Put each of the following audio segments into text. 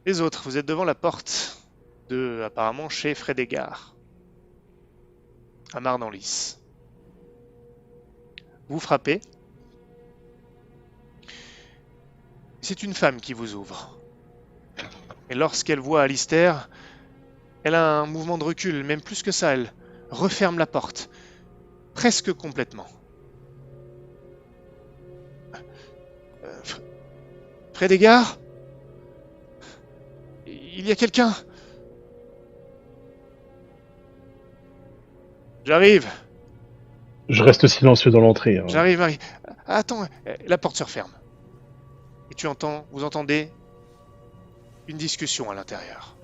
Les autres, vous êtes devant la porte de, apparemment, chez Frédégard, à Marne-en-Lys. Vous frappez. C'est une femme qui vous ouvre. Et lorsqu'elle voit Alistair, elle a un mouvement de recul, même plus que ça, elle referme la porte, presque complètement. Frédégard? Il y a quelqu'un? J'arrive, Je reste silencieux dans l'entrée. j'arrive, j'arrive. Attends, la porte se referme. Et vous entendez une discussion à l'intérieur.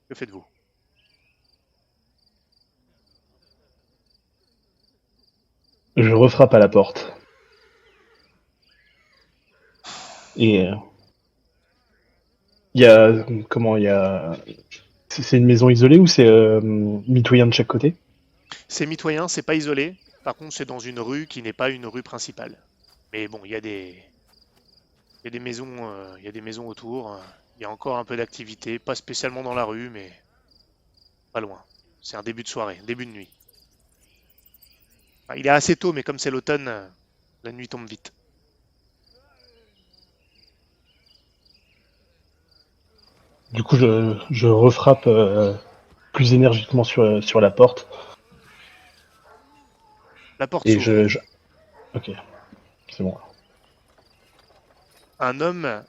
Que faites-vous? Je refrappe à la porte. Et il y a... Comment il y a... C'est une maison isolée ou c'est mitoyen de chaque côté? C'est mitoyen, c'est pas isolé. Par contre, c'est dans une rue qui n'est pas une rue principale. Mais bon, il y a des maisons, il y a des maisons autour. Il y a encore un peu d'activité, pas spécialement dans la rue, mais pas loin. C'est un début de soirée, début de nuit. Enfin, il est assez tôt, mais comme c'est l'automne, la nuit tombe vite. Du coup, je refrappe plus énergiquement sur la porte. La porte Et s'ouvre. Ok, c'est bon. Un homme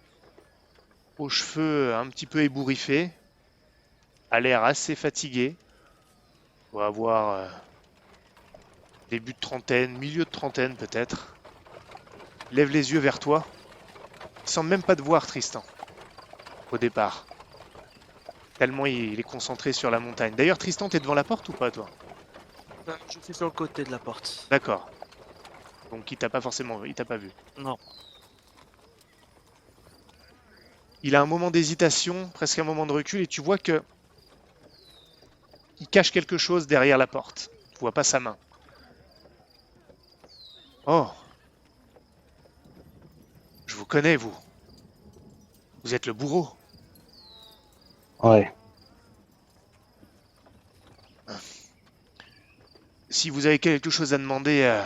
aux cheveux un petit peu ébouriffés, a l'air assez fatigué, doit avoir début de trentaine, milieu de trentaine peut-être. Lève les yeux vers toi. Il semble même pas te voir, Tristan, au départ. Tellement il est concentré sur la montagne. D'ailleurs, Tristan, t'es devant la porte ou pas, toi? Je suis sur le côté de la porte. D'accord. Donc il t'a pas forcément, il t'a pas vu. Non. Il a un moment d'hésitation, presque un moment de recul, et tu vois que il cache quelque chose derrière la porte. Tu vois pas sa main. Oh, je vous connais, vous. Vous êtes le bourreau. Ouais. Si vous avez quelque chose à demander,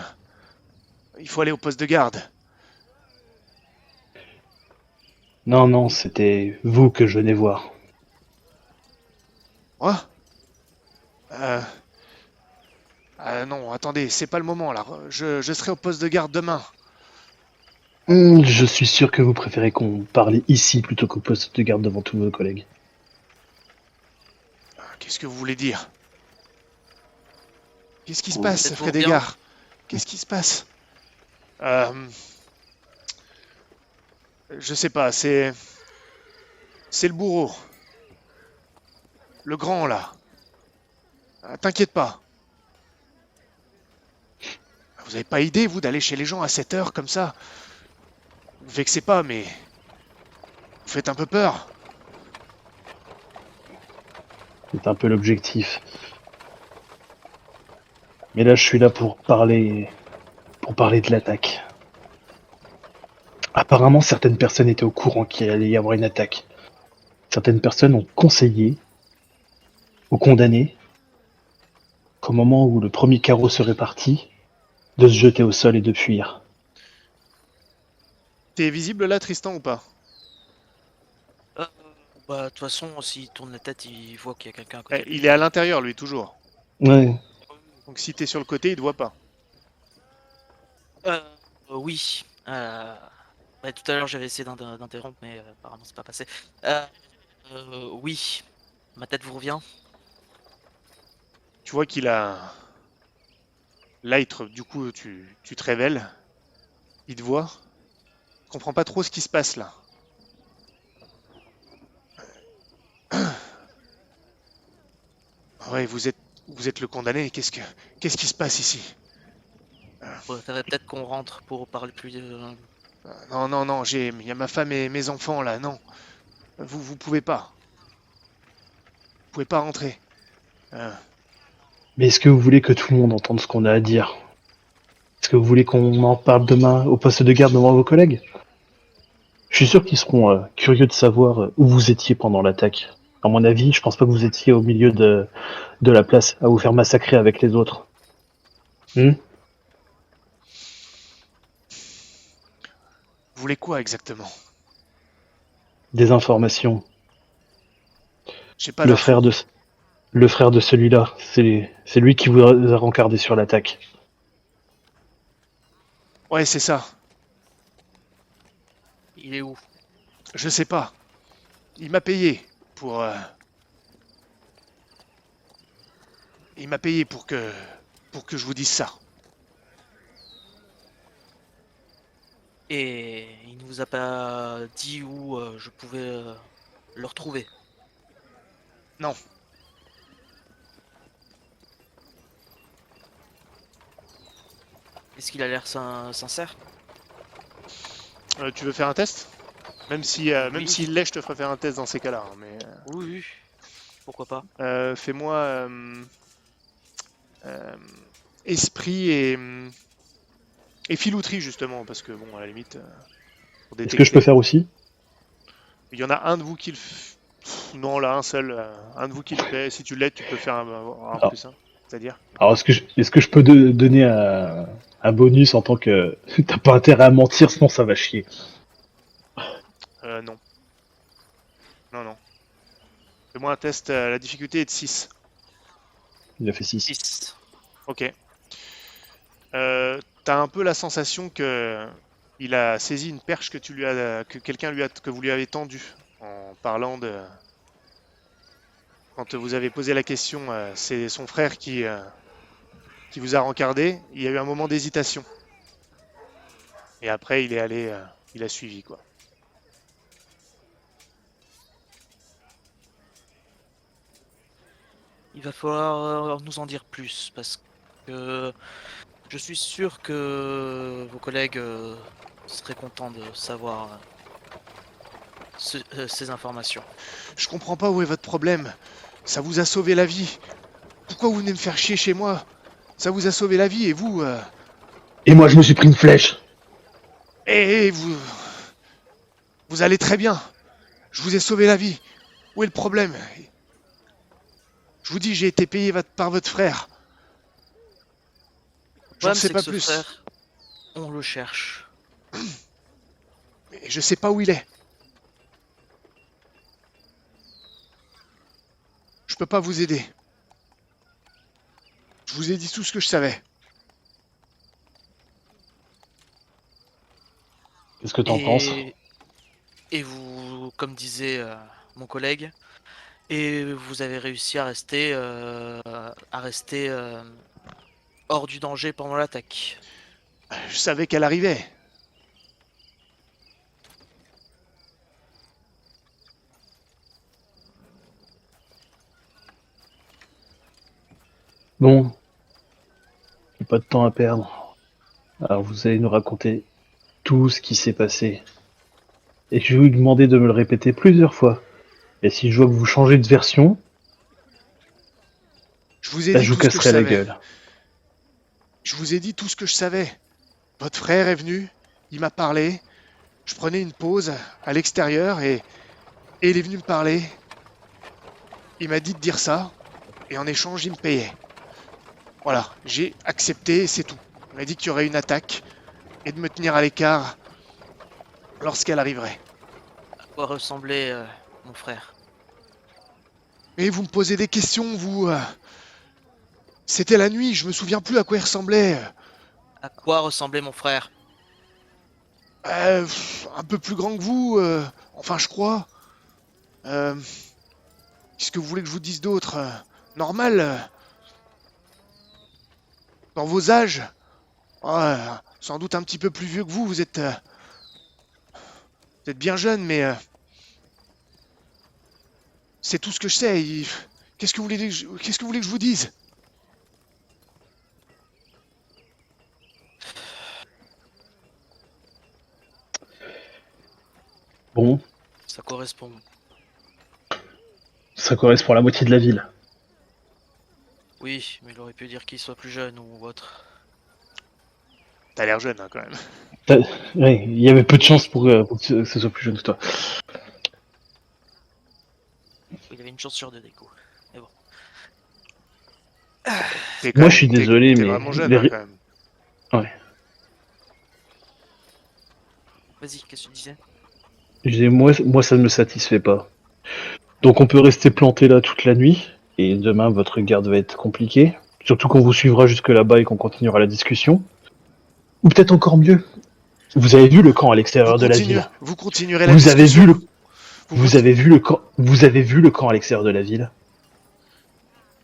il faut aller au poste de garde. Non, non, c'était vous que je venais voir. Moi? Euh, non, attendez, c'est pas le moment là. Je serai au poste de garde demain. Je suis sûr que vous préférez qu'on parle ici plutôt qu'au poste de garde devant tous vos collègues. Qu'est-ce que vous voulez dire? Qu'est-ce qui se Vous- passe, Faites-vous bien. Frédégard? Qu'est-ce qui se passe? Euh, je sais pas, c'est le bourreau. Le grand là. T'inquiète pas. Vous avez pas idée, vous, d'aller chez les gens à cette heure comme ça? Vous vexez pas, mais vous faites un peu peur. C'est un peu l'objectif. Mais là, je suis là pour parler de l'attaque. Apparemment, certaines personnes étaient au courant qu'il allait y avoir une attaque. Certaines personnes ont conseillé aux condamnés qu'au moment où le premier carreau serait parti, de se jeter au sol et de fuir. T'es visible là, Tristan, ou pas? Euh, de toute façon, s'il tourne la tête, il voit qu'il y a quelqu'un à côté de Il lui. est à l'intérieur, lui, toujours. Ouais. Donc si t'es sur le côté, il te voit pas. Euh, oui. Tout à l'heure, j'avais essayé d'interrompre, mais apparemment, c'est pas passé. Oui. Ma tête vous revient. Tu vois qu'il a... Là, du coup, tu te révèles. Il te voit. Tu comprends pas trop ce qui se passe là. Ouais, vous êtes le condamné. Qu'est-ce qui se passe ici? Faudrait peut-être qu'on rentre pour parler plus. Non, non, non, il y a ma femme et mes enfants là. Non, vous pouvez pas. Vous pouvez pas rentrer. Euh, Mais est-ce que vous voulez que tout le monde entende ce qu'on a à dire? Est-ce que vous voulez qu'on en parle demain au poste de garde devant vos collègues? Je suis sûr qu'ils seront curieux de savoir où vous étiez pendant l'attaque. À mon avis, je pense pas que vous étiez au milieu de la place à vous faire massacrer avec les autres. Hmm. Vous voulez quoi exactement? Des informations. J'ai pas Le d'infos. frère de le frère de celui-là, c'est lui qui vous a rencardé sur l'attaque. Ouais, c'est ça. Il est où? Je sais pas. Il m'a payé pour... Il m'a payé pour que je vous dise ça. Et il ne vous a pas dit où je pouvais le retrouver? Non. Est-ce qu'il a l'air sincère? Tu veux faire un test? Même Oui. s'il l'est, je te ferai faire un test dans ces cas-là, hein, mais Oui, oui. Pourquoi pas? fais-moi euh, esprit et filouterie justement, parce que bon, à la limite, pour Est-ce que je peux détecter. faire aussi? Il y en a un de vous qui non, là, un seul. Un de vous qui le fait. Si tu l'aides, tu peux faire un Alors, plus un. C'est-à-dire? alors, est-ce que je peux donner un bonus en tant que t'as pas intérêt à mentir, sinon ça va chier. Non. Non, non. Fais-moi un test. La difficulté est de 6. Il a fait 6. 6. Ok. T'as un peu la sensation que il a saisi une perche que quelqu'un que vous lui avez tendue en parlant de. Quand vous avez posé la question, c'est son frère qui vous a rencardé. Il y a eu un moment d'hésitation. Et après, il est allé, il a suivi, quoi. Il va falloir nous en dire plus parce que je suis sûr que vos collègues seraient contents de savoir ces informations. Je comprends pas où est votre problème. Ça vous a sauvé la vie. Pourquoi vous venez me faire chier chez moi? Ça vous a sauvé la vie et vous... Et moi, je me suis pris une flèche. vous... Vous allez très bien. Je vous ai sauvé la vie. Où est le problème? Je vous dis, j'ai été payé par votre frère. Le J'en problème, sais c'est que pas ce plus. frère, on le cherche. Mais je sais pas où il est. Je peux pas vous aider. Je vous ai dit tout ce que je savais. Qu'est-ce que t'en penses? Et, et vous, comme disait mon collègue, et vous avez réussi à rester hors du danger pendant l'attaque. Je savais qu'elle arrivait. Bon, j'ai pas de temps à perdre. Alors vous allez nous raconter tout ce qui s'est passé. Et je vais vous demander de me le répéter plusieurs fois. Et si je vois que vous changez de version, Je vous ai là dit je vous tout ce que je casserai la savais. gueule. Je vous ai dit tout ce que je savais. Votre frère est venu. Il m'a parlé. Je prenais une pause à l'extérieur et il est venu me parler. Il m'a dit de dire ça. Et en échange, il me payait. Voilà, j'ai accepté, c'est tout. Il m'a dit qu'il y aurait une attaque et de me tenir à l'écart lorsqu'elle arriverait. À quoi ressemblait mon frère? Mais vous me posez des questions, vous. C'était la nuit, je me souviens plus à quoi il ressemblait. À quoi ressemblait mon frère? Un peu plus grand que vous, enfin je crois. Euh, Qu'est-ce que vous voulez que je vous dise d'autre? Normal, dans vos âges. Ouais, sans doute un petit peu plus vieux que vous, vous êtes bien jeune, mais c'est tout ce que je sais. Qu'est-ce que vous voulez qu'est-ce que vous voulez que je vous dise? Bon, Ça correspond. ça correspond à la moitié de la ville. Oui, mais il aurait pu dire qu'il soit plus jeune ou autre. T'as l'air jeune, hein, quand même. Ouais, il y avait peu de chance pour que ce soit plus jeune que toi. Il avait une chance sur deux, des coups. Mais bon. Moi, je suis désolé, T'es mais vraiment jeune, hein, quand même. Ouais. Vas-y, qu'est-ce que tu disais? Je disais, moi, ça ne me satisfait pas. Donc, on peut rester planté là toute la nuit, et demain, votre garde va être compliquée. Surtout qu'on vous suivra jusque là-bas et qu'on continuera la discussion. Ou peut-être encore mieux, vous avez vu le camp à l'extérieur de la ville. Vous continuerez la Vous avez vu discussion. le, vous avez vu le camp, vous avez vu le camp à l'extérieur de la ville.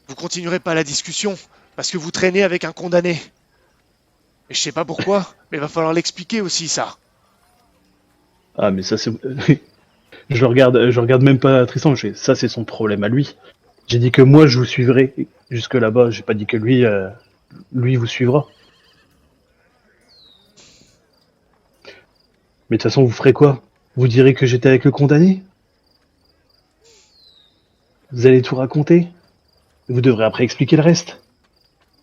Vous continuerez pas la discussion parce que vous traînez avec un condamné. Et je sais pas pourquoi, mais va falloir l'expliquer aussi, ça. Ah, mais ça, c'est, je regarde même pas Tristan. Ça, c'est son problème à lui. J'ai dit que moi, je vous suivrai jusque là-bas. J'ai pas dit que lui vous suivra. Mais de toute façon, vous ferez quoi? Vous direz que j'étais avec le condamné? Vous allez tout raconter? Vous devrez après expliquer le reste.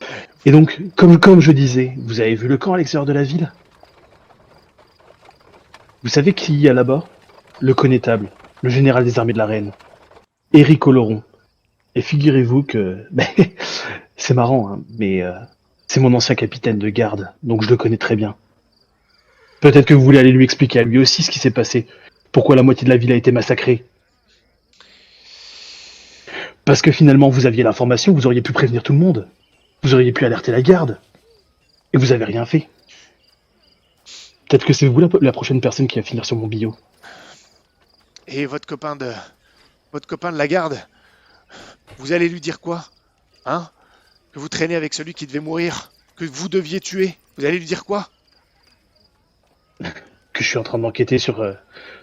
Ouais. Et donc, comme je disais, vous avez vu le camp à l'extérieur de la ville? Vous savez qui y a là-bas? Le connétable, le général des armées de la reine, Éric Oloron. Et figurez-vous que... c'est marrant, hein, mais c'est mon ancien capitaine de garde, donc je le connais très bien. Peut-être que vous voulez aller lui expliquer à lui aussi ce qui s'est passé. Pourquoi la moitié de la ville a été massacrée. Parce que finalement, vous aviez l'information, vous auriez pu prévenir tout le monde. Vous auriez pu alerter la garde. Et vous avez rien fait. Peut-être que c'est vous la prochaine personne qui va finir sur mon billot. Et votre copain de la garde, vous allez lui dire quoi? Hein? Que vous traînez avec celui qui devait mourir, que vous deviez tuer. Vous allez lui dire quoi? Que je suis en train d'enquêter sur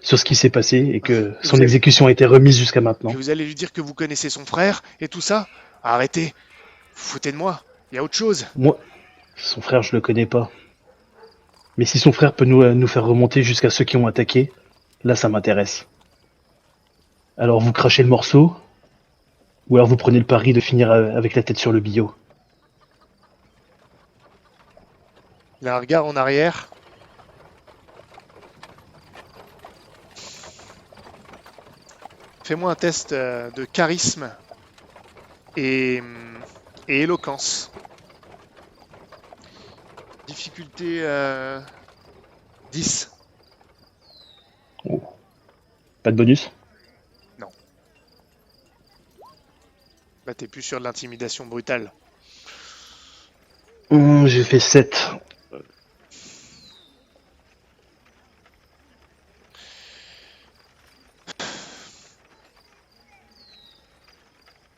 ce qui s'est passé et que Et son vous allez, exécution a été remise jusqu'à et maintenant. vous allez lui dire que vous connaissez son frère et tout ça? Arrêtez. Vous foutez de moi. Il y a autre chose. Moi, son frère, je le connais pas. Mais si son frère peut nous faire remonter jusqu'à ceux qui ont attaqué, là, ça m'intéresse. Alors vous crachez le morceau, ou alors vous prenez le pari de finir avec la tête sur le billot. Il a un regard en arrière. Fais-moi un test de charisme et, et éloquence. Difficulté 10. Oh. Pas de bonus? Non. Là, t'es plus sur de l'intimidation brutale. J'ai fait 7.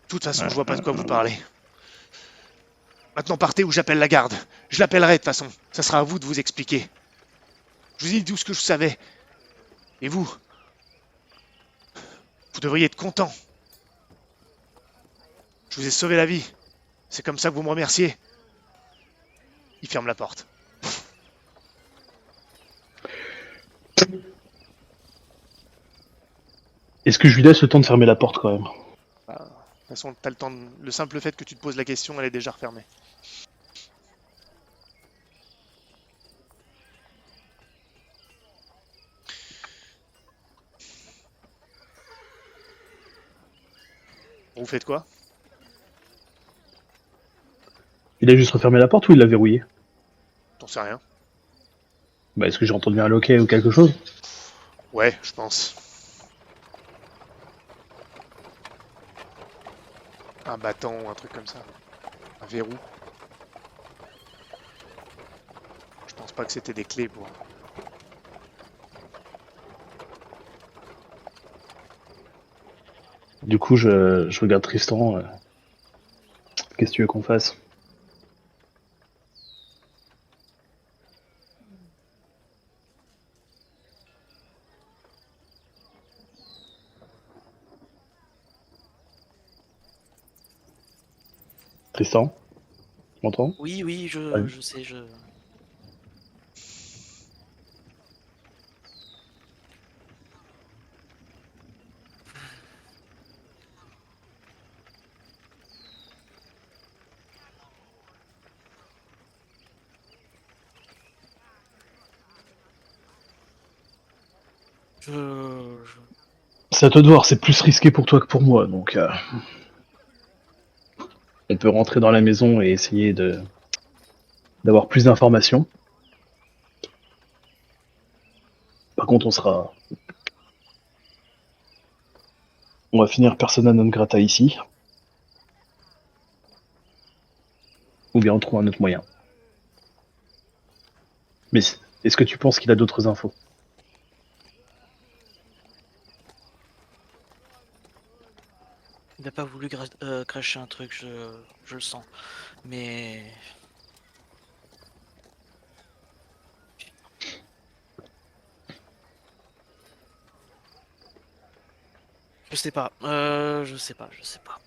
De toute façon, je vois pas de quoi vous parlez. Maintenant, partez ou j'appelle la garde. Je l'appellerai de toute façon. Ça sera à vous de vous expliquer. Je vous ai dit tout ce que je savais. Et vous devriez être content. Je vous ai sauvé la vie. C'est comme ça que vous me remerciez. Il ferme la porte. Est-ce que je lui laisse le temps de fermer la porte quand même? Bah, de toute façon, t'as le temps. Le simple fait que tu te poses la question, elle est déjà refermée. Vous faites quoi? Il a juste refermé la porte ou il l'a verrouillée? T'en sais rien. Bah, est-ce que j'ai entendu un loquet ou quelque chose? Ouais, je pense. Un battant ou un truc comme ça. Un verrou. Je pense pas que c'était des clés pour. Du coup, je regarde Tristan. Qu'est-ce que tu veux qu'on fasse? Tristan, tu m'entends? Oui, oui, Ouais. je sais, je. Je- C'est à toi de voir, c'est plus risqué pour toi que pour moi, donc on peut rentrer dans la maison et essayer d'avoir plus d'informations. Par contre, on va finir persona non grata ici, ou bien on trouve un autre moyen. Mais est-ce que tu penses qu'il a d'autres infos? Il n'a pas voulu cracher un truc, je le sens. Mais je sais pas. Je sais pas. Je sais pas.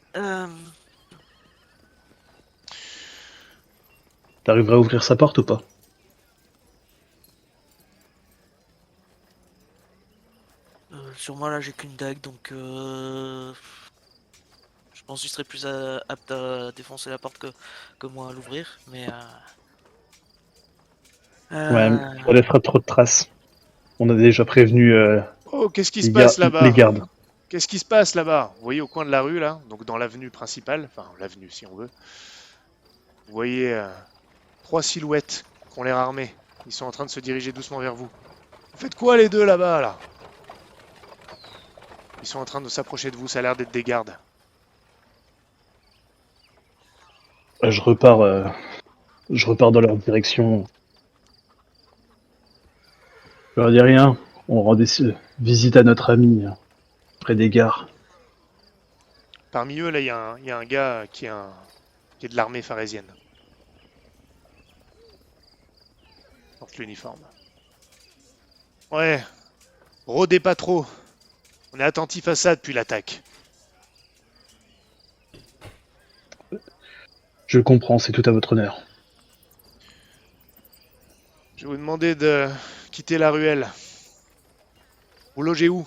T'arriveras à ouvrir sa porte ou pas? Sur moi là, j'ai qu'une dague, donc je pense qu'il serait plus apte à défoncer la porte que moi à l'ouvrir. Mais Ouais, euh, ça laissera trop de traces. On a déjà prévenu Oh, qu'est-ce qui se passe les là-bas? gardes. Qu'est-ce qui se passe là-bas? Vous voyez au coin de la rue, là, donc dans l'avenue principale, enfin l'avenue si on veut, vous voyez 3 silhouettes qui ont l'air armées. Ils sont en train de se diriger doucement vers vous. Vous faites quoi les deux là-bas, là? Ils sont en train de s'approcher de vous, ça a l'air d'être des gardes. Je repars dans leur direction. Je leur dis rien. On rend visite à notre ami près des gares. Parmi eux, là, il y a un gars qui est de l'armée pharésienne. Porte l'uniforme. Ouais, rôdez pas trop. On est attentif à ça depuis l'attaque. Je le comprends, c'est tout à votre honneur. Je vais vous demander de quitter la ruelle. Vous logez où?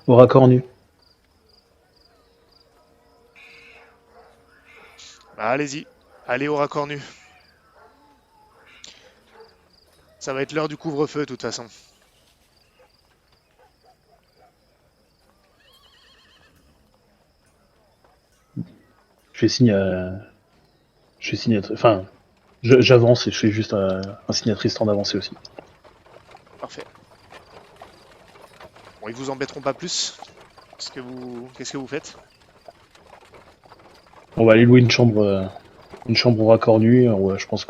Au raccord nu. Bah, allez-y. Allez au raccord nu. Ça va être l'heure du couvre-feu, de toute façon. Je fais signe enfin, j'avance et je fais juste un signe à Tristan d'avancer aussi. Parfait. Bon, ils vous embêteront pas plus. Qu'est-ce que vous faites? On va aller louer une chambre au raccord nu. Ouais, je pense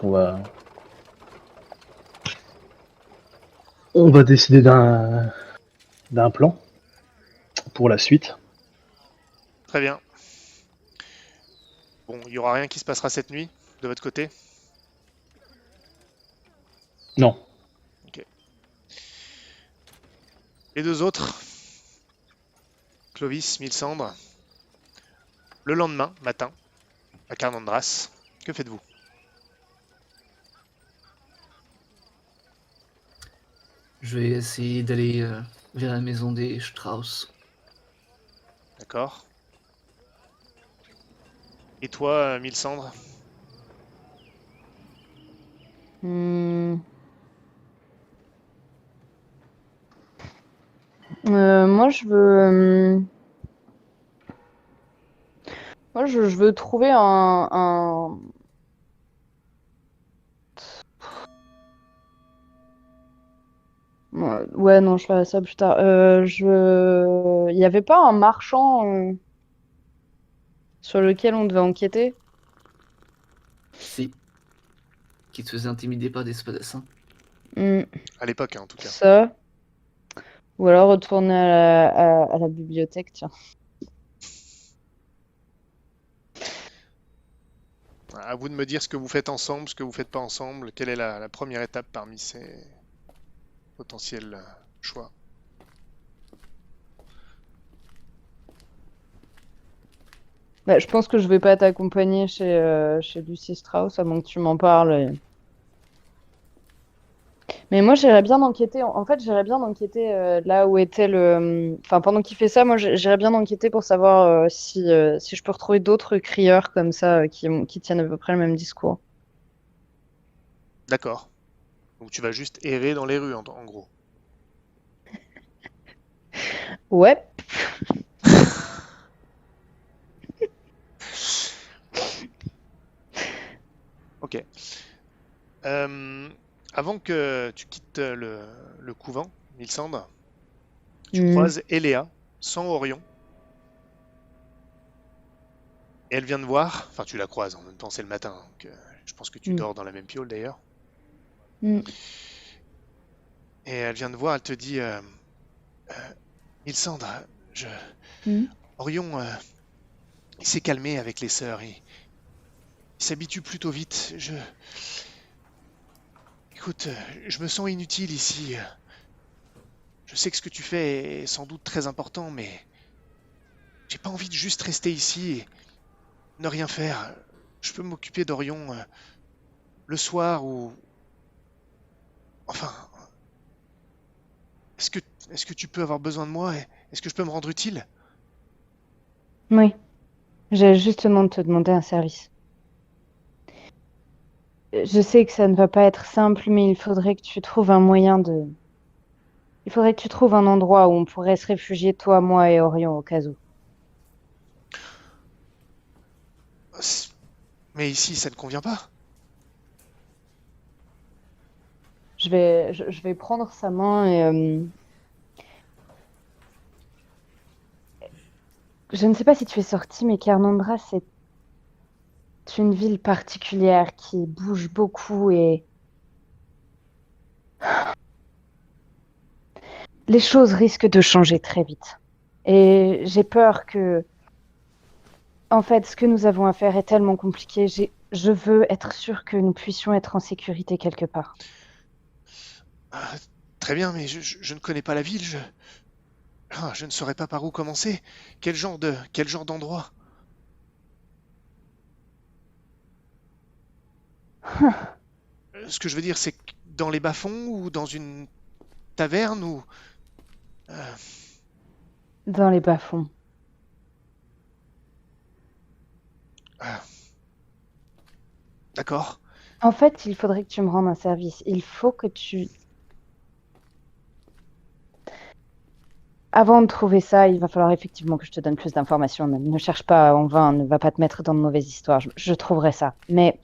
on va décider d'un plan pour la suite. Très bien. Bon, il y aura rien qui se passera cette nuit, de votre côté? Non, Ok. Les deux autres, Clovis, Mylsandre, le lendemain matin, à Carnandras, que faites-vous? Je vais essayer d'aller vers la maison des Strauss. D'accord. Et toi, Mylsandre? Hmm. Moi, je veux trouver un... Ouais, non, je ferai ça plus tard. Il n'y avait pas un marchand sur lequel on devait enquêter? Si, qui te faisait intimider par des spadassins. Hmm, À l'époque, hein, en tout cas. ça. Ou alors retourner à la bibliothèque, tiens. À vous de me dire ce que vous faites ensemble, ce que vous faites pas ensemble. Quelle est la première étape parmi ces potentiels choix? Bah, je pense que je vais pas t'accompagner chez Lucie Strauss, à moins que tu m'en parles. Mais moi, j'irais bien enquêter. En fait, j'irais bien enquêter là où était le. Enfin, pendant qu'il fait ça, moi, j'irais bien enquêter pour savoir si je peux retrouver d'autres crieurs comme ça qui tiennent à peu près le même discours. D'accord. Donc tu vas juste errer dans les rues, en gros. Ouais. Ok. Avant que tu quittes le couvent, Milsandre, tu Hmm. croises Eléa, sans Orion, et elle vient de voir, enfin tu la croises, en même temps c'est le matin, donc je pense que tu Hmm. dors dans la même piole d'ailleurs, Hmm. et elle vient de voir, elle te dit, Milsandre, je... Hmm. Orion, il s'est calmé avec les sœurs, il s'habitue plutôt vite, Écoute, je me sens inutile ici, je sais que ce que tu fais est sans doute très important, mais j'ai pas envie de juste rester ici et ne rien faire. Je peux m'occuper d'Orion le soir ou... Enfin, est-ce que, est-ce que tu peux avoir besoin de moi? Est-ce que je peux me rendre utile? Oui, j'ai justement de te demander un service. Je sais que ça ne va pas être simple, mais il faudrait que tu trouves un moyen de... Il faudrait que tu trouves un endroit où on pourrait se réfugier, toi, moi et Orion, au cas où. Mais ici, ça ne convient pas. Je vais prendre sa main et... je ne sais pas si tu es sorti, mais Carnandra, c'est une ville particulière qui bouge beaucoup et les choses risquent de changer très vite. Et j'ai peur que, en fait, ce que nous avons à faire est tellement compliqué. Je veux être sûre que nous puissions être en sécurité quelque part. Ah, très bien, mais je ne connais pas la ville. Je ne saurais pas par où commencer. Quel genre d'endroit? Ce que je veux dire, c'est que dans les bas-fonds ou dans une taverne ou... euh, Dans les bas-fonds. ah, d'accord. En fait, il faudrait que tu me rendes un service. Il faut que tu... Avant de trouver ça, il va falloir effectivement que je te donne plus d'informations. Ne cherche pas en vain, ne va pas te mettre dans de mauvaises histoires. Je trouverai ça. Mais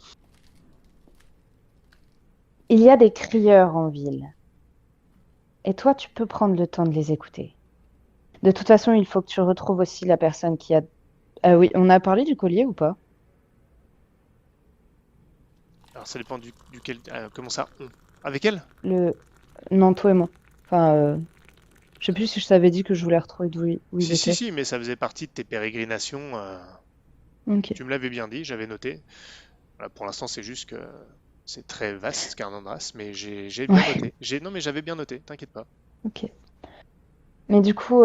il y a des crieurs en ville. Et toi, tu peux prendre le temps de les écouter. De toute façon, il faut que tu retrouves aussi la personne qui a... Ah oui, on a parlé du collier ou pas? Alors ça dépend duquel... comment ça? Avec elle? Le... Non, toi et moi. Enfin, je sais plus si je t'avais dit que je voulais retrouver où il Si, si, était. si, mais ça faisait partie de tes pérégrinations. Ok. Tu me l'avais bien dit, j'avais noté. Voilà, pour l'instant, c'est juste que c'est très vaste, Carnandras, mais j'ai bien Ouais, noté. Non, mais j'avais bien noté, t'inquiète pas. ok. Mais du coup,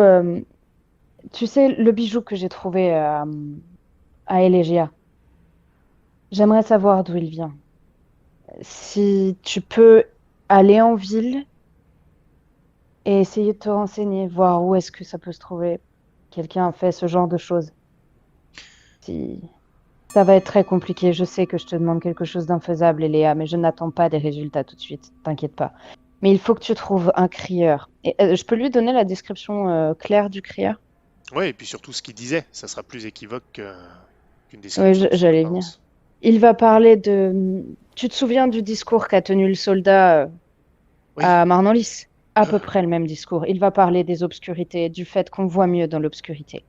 tu sais, le bijou que j'ai trouvé à Elegia, j'aimerais savoir d'où il vient. Si tu peux aller en ville et essayer de te renseigner, voir où est-ce que ça peut se trouver. Quelqu'un a fait ce genre de choses. Si... Ça va être très compliqué. Je sais que je te demande quelque chose d'infaisable, Eléa, mais je n'attends pas des résultats tout de suite. T'inquiète pas. Mais il faut que tu trouves un crieur. Et, je peux lui donner la description claire du crieur? Ouais, et puis surtout ce qu'il disait, ça sera plus équivoque qu'une Oui, description de son j'allais venir. apparence. Il va parler de... Tu te souviens du discours qu'a tenu le soldat Oui, à Marnollis? À euh, peu près le même discours. Il va parler des obscurités, du fait qu'on voit mieux dans l'obscurité.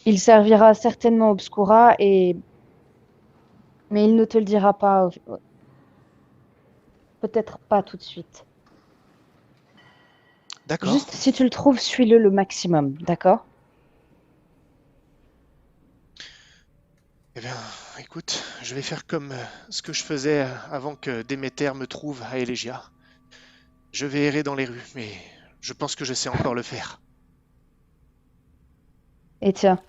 Il servira certainement Obscura, mais il ne te le dira pas, peut-être pas tout de suite. d'accord. Juste, si tu le trouves, suis-le le maximum, d'accord? Eh bien, écoute, je vais faire comme ce que je faisais avant que Déméter me trouve à Elegia. Je vais errer dans les rues, mais je pense que je sais encore le faire. Et tiens,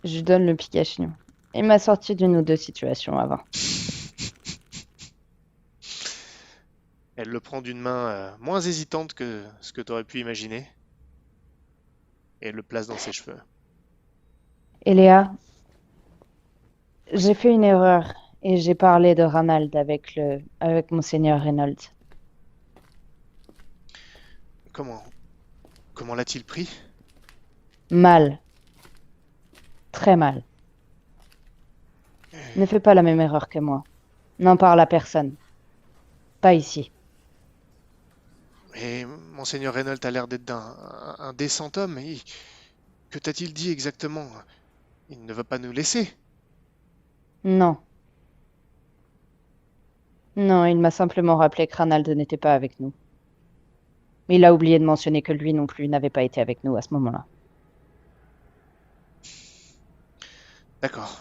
je lui donne le Pikachu. Il m'a sorti d'une ou deux situations avant. Elle le prend d'une main moins hésitante que ce que tu aurais pu imaginer et elle le place dans ses cheveux. Et Léa, Oui. j'ai fait une erreur et j'ai parlé de Ranald avec Monseigneur Reynolds. Comment l'a-t-il pris? Mal. Très mal. Ne fais pas la même erreur que moi. N'en parle à personne. Pas ici. Mais Monseigneur Reynolds a l'air d'être un décent homme. Que t'a-t-il dit exactement? Il ne va pas nous laisser. Non. Non, il m'a simplement rappelé que Ranald n'était pas avec nous. Il a oublié de mentionner que lui non plus n'avait pas été avec nous à ce moment-là. D'accord.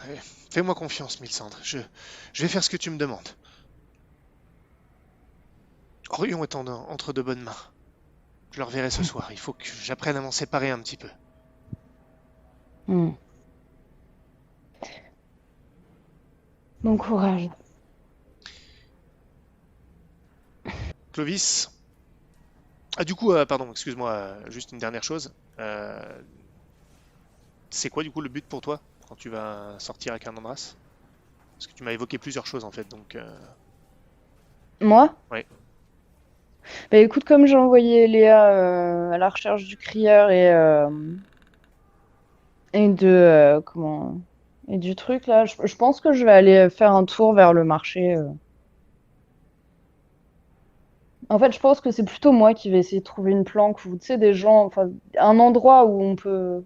Fais-moi confiance, Mylsandre. Je vais faire ce que tu me demandes. Orion est entre de bonnes mains. Je le reverrai ce soir. Il faut que j'apprenne à m'en séparer un petit peu. Hmm. Bon courage. Clovis. Ah, du coup, pardon, excuse-moi, juste une dernière chose. C'est quoi, du coup, le but pour toi quand tu vas sortir avec Andras? Parce que tu m'as évoqué plusieurs choses, en fait, donc... Moi? Ouais. Bah écoute, comme j'ai envoyé Léa à la recherche du crieur et de comment et du truc là, je pense que je vais aller faire un tour vers le marché. En fait, je pense que c'est plutôt moi qui vais essayer de trouver une planque ou tu sais des gens, enfin un endroit où on peut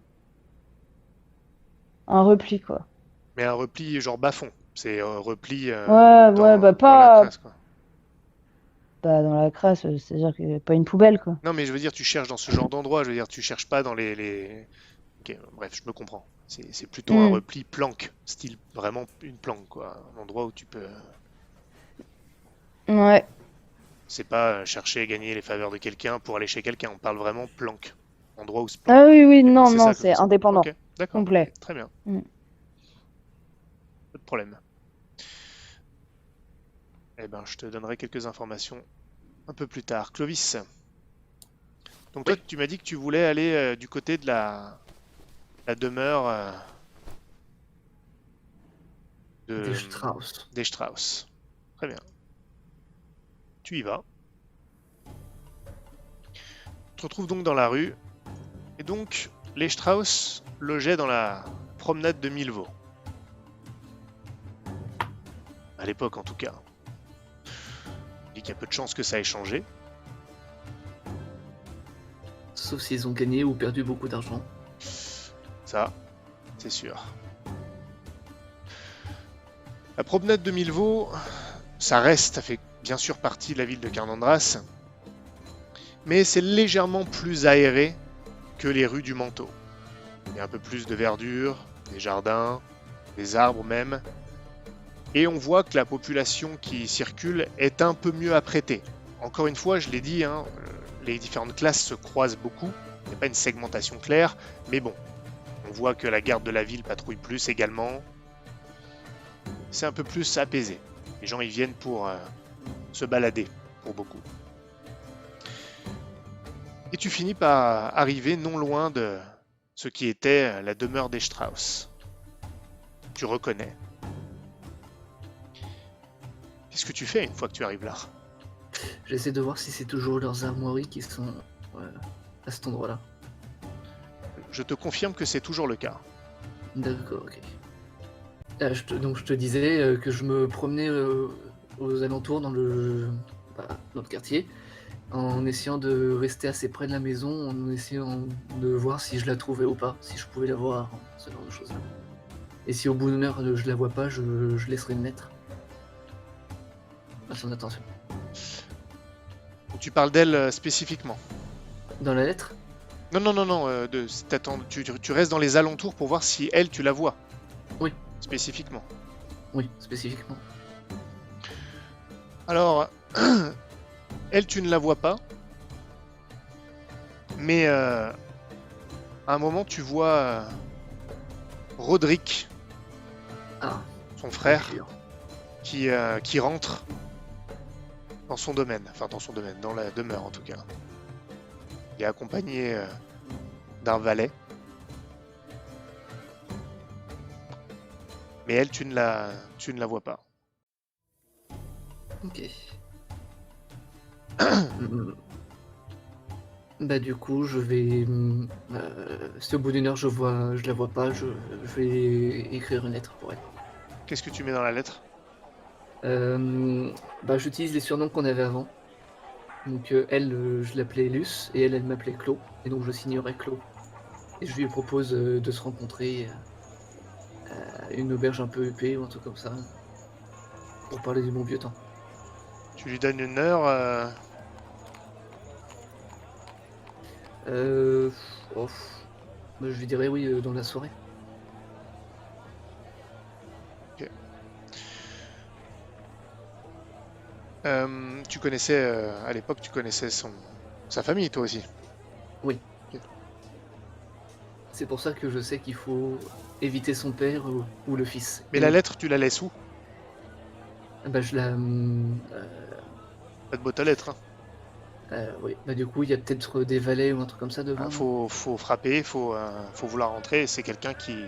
un repli quoi. Mais un repli genre bas-fond. C'est repli Ouais, bah dans la pas crasse, quoi. bah, dans la crasse, c'est-à-dire que pas une poubelle quoi. Non, mais je veux dire, tu cherches dans ce genre d'endroit. Je veux dire, tu cherches pas dans les... Ok, bref, je me comprends. C'est plutôt un Hmm. repli planque, style vraiment une planque, quoi. Un endroit où tu peux... Ouais. C'est pas chercher à gagner les faveurs de quelqu'un pour aller chez quelqu'un. On parle vraiment planque. Endroit où se Ah planque. oui, Ok, non, c'est non, ça que je c'est veux savoir. indépendant, Ok, d'accord. complet. Ok, très bien. Hmm. Pas de problème. Eh ben, je te donnerai quelques informations un peu plus tard. Clovis, donc toi, Oui. tu m'as dit que tu voulais aller du côté de la demeure Des de, Strauss. des Strauss. Très bien. Tu y vas. Tu te retrouves donc dans la rue. Et donc, les Strauss logeaient dans la promenade de Milvaux. À l'époque, en tout cas. On dit qu'il y a peu de chances que ça ait changé. Sauf s'ils ont gagné ou perdu beaucoup d'argent. Ça, c'est sûr. La promenade de Milvaux, ça fait bien sûr partie de la ville de Carnandras, mais c'est légèrement plus aéré que les rues du Manteau. Il y a un peu plus de verdure, des jardins, des arbres même, et on voit que la population qui circule est un peu mieux apprêtée. Encore une fois, je l'ai dit, hein, les différentes classes se croisent beaucoup, il n'y a pas une segmentation claire, mais bon, on voit que la garde de la ville patrouille plus également. C'est un peu plus apaisé. Les gens y viennent pour se balader, pour beaucoup. Et tu finis par arriver non loin de ce qui était la demeure des Strauss. Tu reconnais. Qu'est-ce que tu fais une fois que tu arrives là? J'essaie de voir si c'est toujours leurs armoiries qui sont à cet endroit-là. Je te confirme que c'est toujours le cas. D'accord, ok. Donc je te disais que je me promenais aux alentours dans le quartier, en essayant de rester assez près de la maison, en essayant de voir si je la trouvais ou pas, si je pouvais la voir, ce genre de choses-là. Et si au bout d'une heure je la vois pas, je laisserai une lettre à son attention. Tu parles d'elle spécifiquement. Dans la lettre? Non, tu restes dans les alentours pour voir si elle, tu la vois. Oui. Spécifiquement. Oui, spécifiquement. Alors, elle, tu ne la vois pas. Mais à un moment, tu vois Roderick, Ah, son frère, sûr. qui rentre dans son domaine. Enfin, dans son domaine, dans la demeure en tout cas. Il est accompagné d'un valet. Mais elle, tu ne la vois pas. Ok. Bah du coup, je vais... si au bout d'une heure je la vois pas, je vais écrire une lettre pour elle. Qu'est-ce que tu mets dans la lettre? Bah j'utilise les surnoms qu'on avait avant. Donc elle, je l'appelais Luce, et elle m'appelait Clo. Et donc je signerai Clo. Et je lui propose de se rencontrer à une auberge un peu huppée ou un truc comme ça, pour parler du bon vieux temps. Tu lui donnes une heure. Euh... oh, bah, je lui dirais oui dans la soirée. Tu connaissais, à l'époque, tu connaissais sa famille, toi aussi. Oui. Ok. C'est pour ça que je sais qu'il faut éviter son père ou le fils. Mais Et la donc, lettre, tu la laisses où? bah je la... Pas de boîte à lettres. Hein. oui, bah du coup il y a peut-être des valets ou un truc comme ça devant. Ah, Non faut frapper, faut vouloir rentrer. Et c'est quelqu'un qui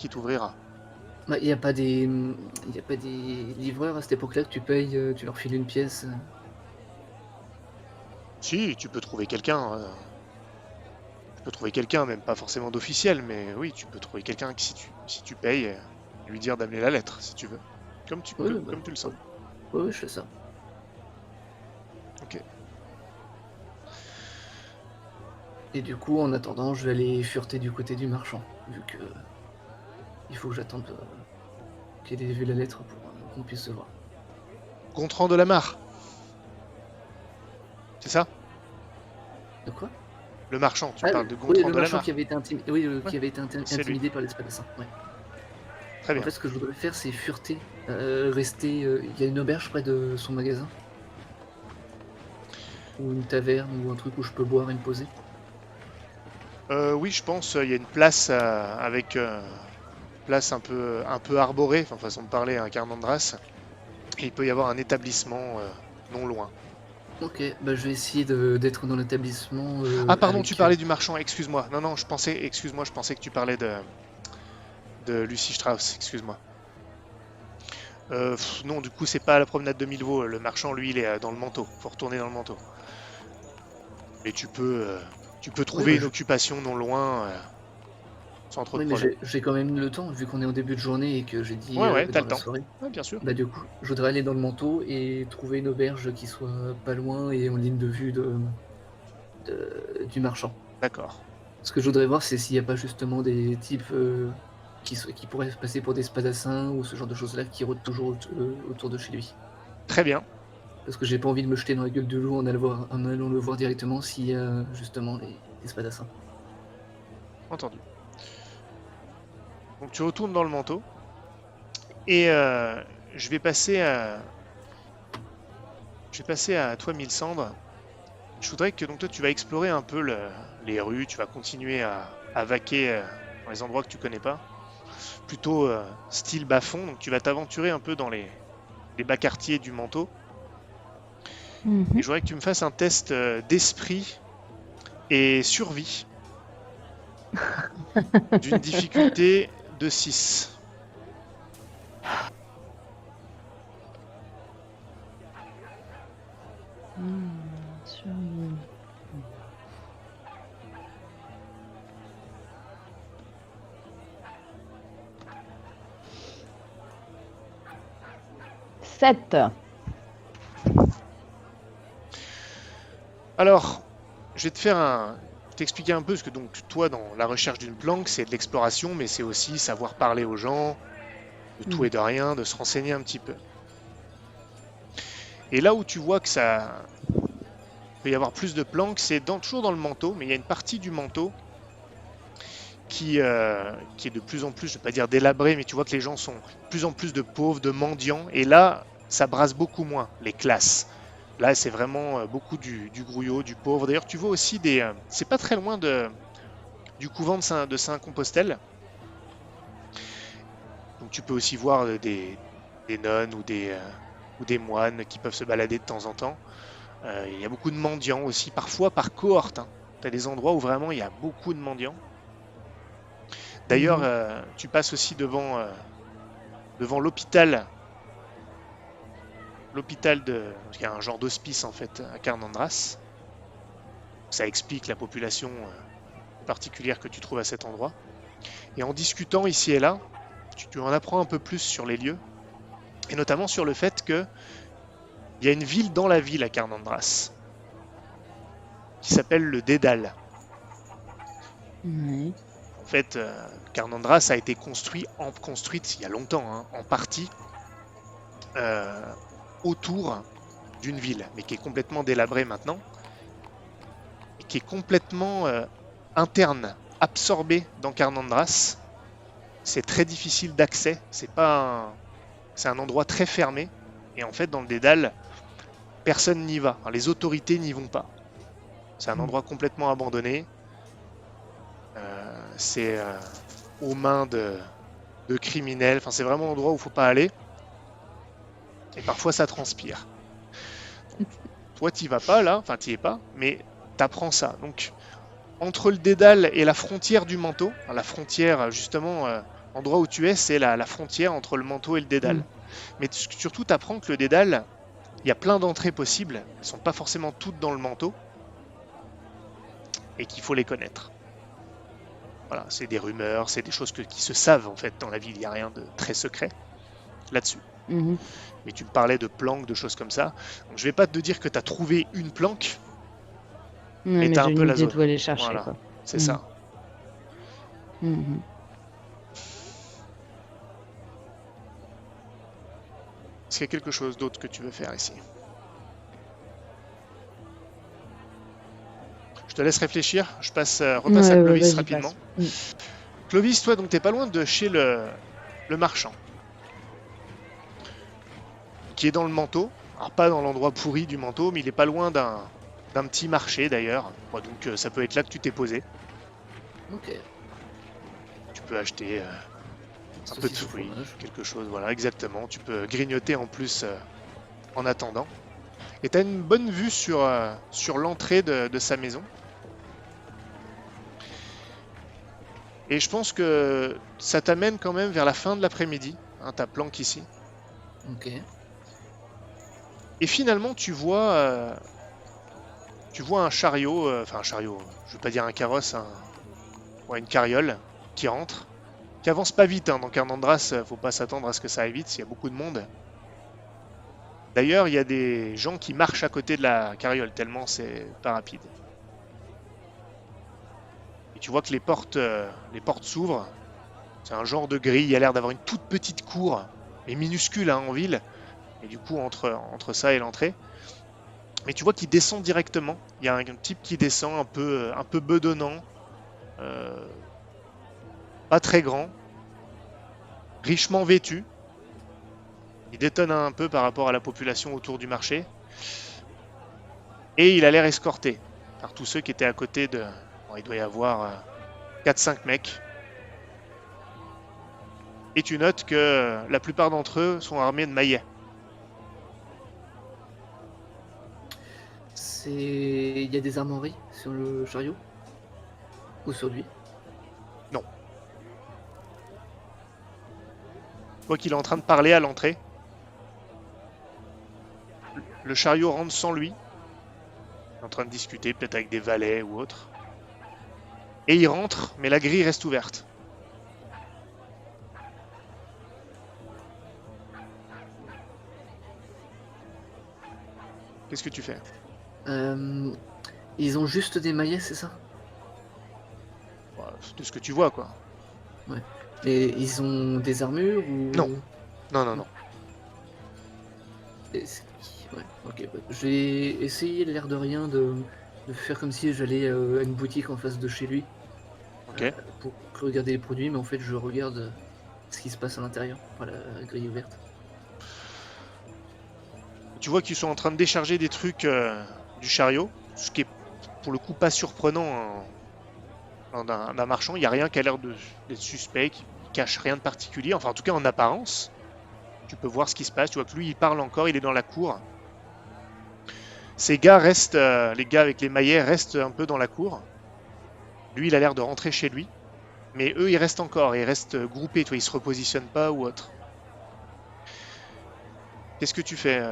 t'ouvrira. Bah, il y a pas des livreurs à cette époque-là que tu payes, tu leur files une pièce. Si, tu peux trouver quelqu'un. Tu peux trouver quelqu'un, même pas forcément d'officiel, mais oui, tu peux trouver quelqu'un qui, si tu payes, lui dire d'amener la lettre, si tu veux. Comme tu Oui, peux, bah, comme tu le sens. oui, je fais ça. Ok. Et du coup, en attendant, je vais aller fureter du côté du marchand, vu que il faut que j'attende qu'il ait vu la lettre pour qu'on puisse se voir. Gontran de la Mare. C'est ça? De quoi? Le marchand, tu Ah, parles de oui, Gontran le de la marchand Mare. qui avait été intimidé, oui, Ouais, qui avait été c'est lui. intimidé par l'espadassin. Ouais. Très En bien. fait, ce que je voudrais faire, c'est fureter, rester. Il y a une auberge près de son magasin, ou une taverne, ou un truc où je peux boire et me poser. Oui, je pense, il y a une place avec place un peu arborée, enfin façon de parler, à Carnandras. Et il peut y avoir un établissement non loin. Ok, bah je vais essayer d'être dans l'établissement Ah pardon, tu avec. parlais du marchand, excuse-moi. Non, non, excuse-moi, je pensais que tu parlais de Lucie Strauss, excuse-moi. Non, du coup, c'est pas à la promenade de Milvaux. Le marchand, lui, il est dans le manteau. Faut retourner dans le manteau. Mais tu peux Oui, trouver une occupation non loin sans trop de oui, mais problème. j'ai quand même le temps, vu qu'on est en début de journée et que j'ai dit Ouais, t'as dans le la temps. soirée. Ouais, bien sûr. Bah du coup, je voudrais aller dans le manteau et trouver une auberge qui soit pas loin et en ligne de vue du marchand. D'accord. Ce que je voudrais voir, c'est s'il n'y a pas justement des types qui pourraient passer pour des spadassins ou ce genre de choses-là qui rôdent toujours autour de chez lui. Très bien. Parce que j'ai pas envie de me jeter dans la gueule du loup en allant le voir directement s'il y a justement les spadassins. Entendu. Donc tu retournes dans le manteau. Et je vais passer à toi, Milsandre. Je voudrais que donc toi tu vas explorer un peu les rues, tu vas continuer à vaquer dans les endroits que tu connais pas. Plutôt style bas-fond, donc tu vas t'aventurer un peu dans les bas quartiers du manteau. Et je voudrais que tu me fasses un test d'esprit et survie d'une difficulté de 6. Survie. Sept. Alors, je vais t'expliquer un peu ce que donc toi dans la recherche d'une planque, c'est de l'exploration, mais c'est aussi savoir parler aux gens, de tout et de rien, de se renseigner un petit peu. Et là où tu vois que ça peut y avoir plus de planques, c'est toujours dans le manteau, mais il y a une partie du manteau qui est de plus en plus, je ne vais pas dire délabrée, mais tu vois que les gens sont de plus en plus de pauvres, de mendiants, et là, ça brasse beaucoup moins les classes. Là, c'est vraiment beaucoup du grouillot, du pauvre. D'ailleurs, tu vois aussi c'est pas très loin du couvent de Saint-Compostelle. Donc tu peux aussi voir des nonnes ou des moines qui peuvent se balader de temps en temps. Il y a beaucoup de mendiants aussi, parfois par cohorte. Hein. Tu as des endroits où vraiment il y a beaucoup de mendiants. D'ailleurs, tu passes aussi devant l'hôpital. Il y a un genre d'hospice en fait à Carnandras. Ça explique la population particulière que tu trouves à cet endroit. Et en discutant ici et là, tu en apprends un peu plus sur les lieux, et notamment sur le fait qu'il y a une ville dans la ville à Carnandras, qui s'appelle le Dédale. Ouais. En fait, Carnandras a été construite il y a longtemps, hein, en partie, autour d'une ville, mais qui est complètement délabrée maintenant, et qui est complètement interne, absorbée dans Carnandras. C'est très difficile d'accès, c'est un endroit très fermé, et en fait dans le Dédale, personne n'y va, enfin, les autorités n'y vont pas. C'est un endroit complètement abandonné, c'est aux mains de criminels, enfin c'est vraiment un endroit où il ne faut pas aller, et parfois ça transpire. Donc, toi tu n'y vas pas là, enfin tu n'y es pas, mais tu apprends ça. Donc entre le Dédale et la frontière du Manteau, enfin, la frontière justement, l'endroit où tu es, c'est la frontière entre le Manteau et le Dédale. Mais surtout tu apprends que le Dédale, il y a plein d'entrées possibles, elles ne sont pas forcément toutes dans le Manteau, et qu'il faut les connaître. Voilà, c'est des rumeurs, c'est des choses qui se savent en fait dans la ville, il n'y a rien de très secret là-dessus. Mhm. Mais tu me parlais de planques, de choses comme ça. Donc, je vais pas te dire que tu as trouvé une planque, Ouais, mais mais tu as j'ai un peu une la idée zone. d'où aller chercher, Voilà, quoi. c'est Mhm. ça. Mhm. Est-ce qu'il y a quelque chose d'autre que tu veux faire ici? Je te laisse réfléchir, je repasse à Ouais, Clovis vas-y, rapidement. passe. Clovis, toi, donc t'es pas loin de chez le marchand, qui est dans le Manteau. Alors pas dans l'endroit pourri du Manteau, mais il est pas loin d'un petit marché d'ailleurs. Bon, donc ça peut être là que tu t'es posé. Ok. Tu peux acheter un peu de Saucisse au fruits, fromage. quelque chose, voilà, exactement. Tu peux grignoter en plus en attendant. Et tu as une bonne vue sur l'entrée de sa maison. Et je pense que ça t'amène quand même vers la fin de l'après-midi, hein, ta planque ici. Ok. Et finalement, tu vois un chariot, enfin un chariot, je veux pas dire un carrosse, une carriole qui rentre, qui avance pas vite, hein. Dans Carnandras, faut pas s'attendre à ce que ça aille vite, il y a beaucoup de monde. D'ailleurs, il y a des gens qui marchent à côté de la carriole, tellement c'est pas rapide. Et tu vois que les portes s'ouvrent. C'est un genre de grille, il y a l'air d'avoir une toute petite cour, mais minuscule, hein, en ville. Et du coup, entre ça et l'entrée. Mais tu vois qu'il descend directement. Il y a un type qui descend un peu bedonnant, euh, pas très grand, richement vêtu. Il détonne un peu par rapport à la population autour du marché. Et il a l'air escorté par tous ceux qui étaient à côté de... Bon, il doit y avoir 4-5 mecs. Et tu notes que la plupart d'entre eux sont armés de maillets. Il y a des armoiries sur le chariot? Ou sur lui? Non. Tu vois qu'il est en train de parler à l'entrée. Le chariot rentre sans lui. Il est en train de discuter, peut-être avec des valets ou autre. Et il rentre, mais la grille reste ouverte. Qu'est-ce que tu fais? Ils ont juste des maillets, c'est ça? Bah, c'est de ce que tu vois, quoi. Et ils ont des armures ou... Non. Non, non, non. Ouais, ok. Ouais. Je vais essayer, l'air de rien, de faire comme si j'allais à une boutique en face de chez lui Ok. pour regarder les produits, mais en fait je regarde ce qui se passe à l'intérieur, par la grille ouverte. Tu vois qu'ils sont en train de décharger des trucs du chariot, ce qui est pour le coup pas surprenant d'un marchand. Il n'y a rien qui a l'air d'être suspect, qui cache rien de particulier, enfin en tout cas en apparence. Tu peux voir ce qui se passe, tu vois que lui il parle encore, il est dans la cour. Ces gars restent, les gars avec les maillets restent un peu dans la cour. Lui il a l'air de rentrer chez lui, mais eux ils restent encore, ils restent groupés, tu vois, ils se repositionnent pas ou autre. Qu'est-ce que tu fais?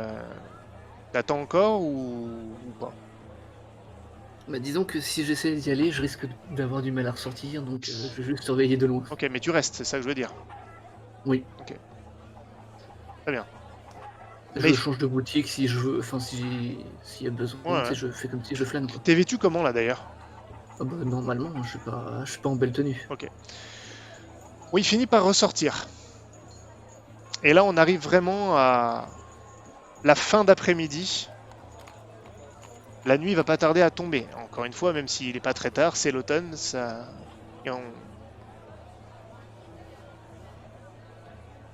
T'attends encore ou pas? Bah, disons que si j'essaie d'y aller, je risque d'avoir du mal à ressortir, donc je vais juste surveiller de loin. Ok, mais tu restes, c'est ça que je veux dire. Oui. Ok. Très bien. Je Mais- change de boutique si je veux, enfin s'il y a besoin, Ouais, tu sais, je fais comme si je flâne quoi. T'es vêtu comment là d'ailleurs? Ah bah, normalement, je suis pas en belle tenue. Ok. Bon, il finit par ressortir. Et là, on arrive vraiment à la fin d'après-midi. La nuit va pas tarder à tomber. Encore une fois, même s'il n'est pas très tard, c'est l'automne, ça... et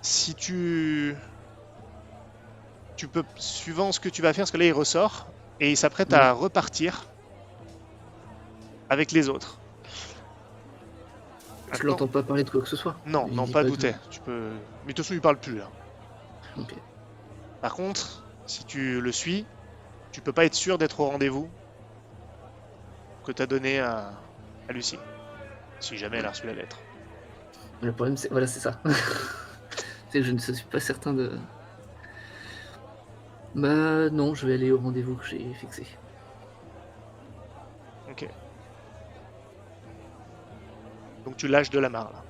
Si tu peux, suivant ce que tu vas faire, parce que là il ressort, et il s'apprête à repartir avec les autres. Je Maintenant- l'entends pas parler de quoi que ce soit. Non, Il non, dit pas de- douter. Tu peux... Mais de toute façon, il parle plus là. Ok. Par contre, si tu le suis, tu peux pas être sûr d'être au rendez-vous que tu as donné à Lucie. Si jamais elle a reçu la lettre. Le problème, c'est voilà, c'est ça. C'est que je ne suis pas certain de. Bah non, je vais aller au rendez-vous que j'ai fixé. Ok. Donc tu lâches de la marre là.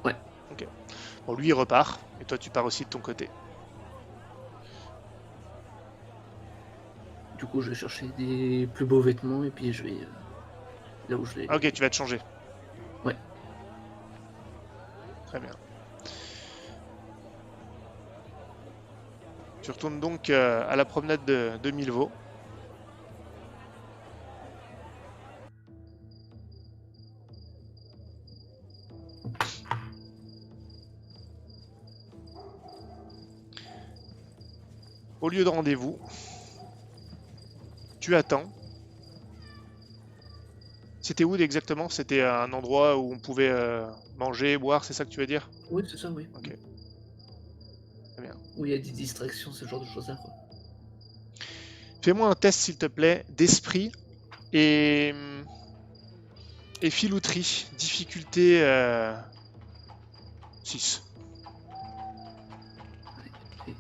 Ouais. Ok. Bon, lui il repart, et toi tu pars aussi de ton côté. Du coup, je vais chercher des plus beaux vêtements et puis je vais là où je les. Ah, ok, tu vas te changer. Ouais. Très bien. Tu retournes donc à la promenade de Milvaux. Au lieu de rendez-vous, tu attends. C'était où exactement? C'était un endroit où on pouvait manger, boire, c'est ça que tu veux dire? Oui, c'est ça, oui. Ok. Très bien. Où il y a des distractions, ce genre de choses-là, quoi. Fais-moi un test, s'il te plaît, d'esprit et filouterie. Difficulté 6. Et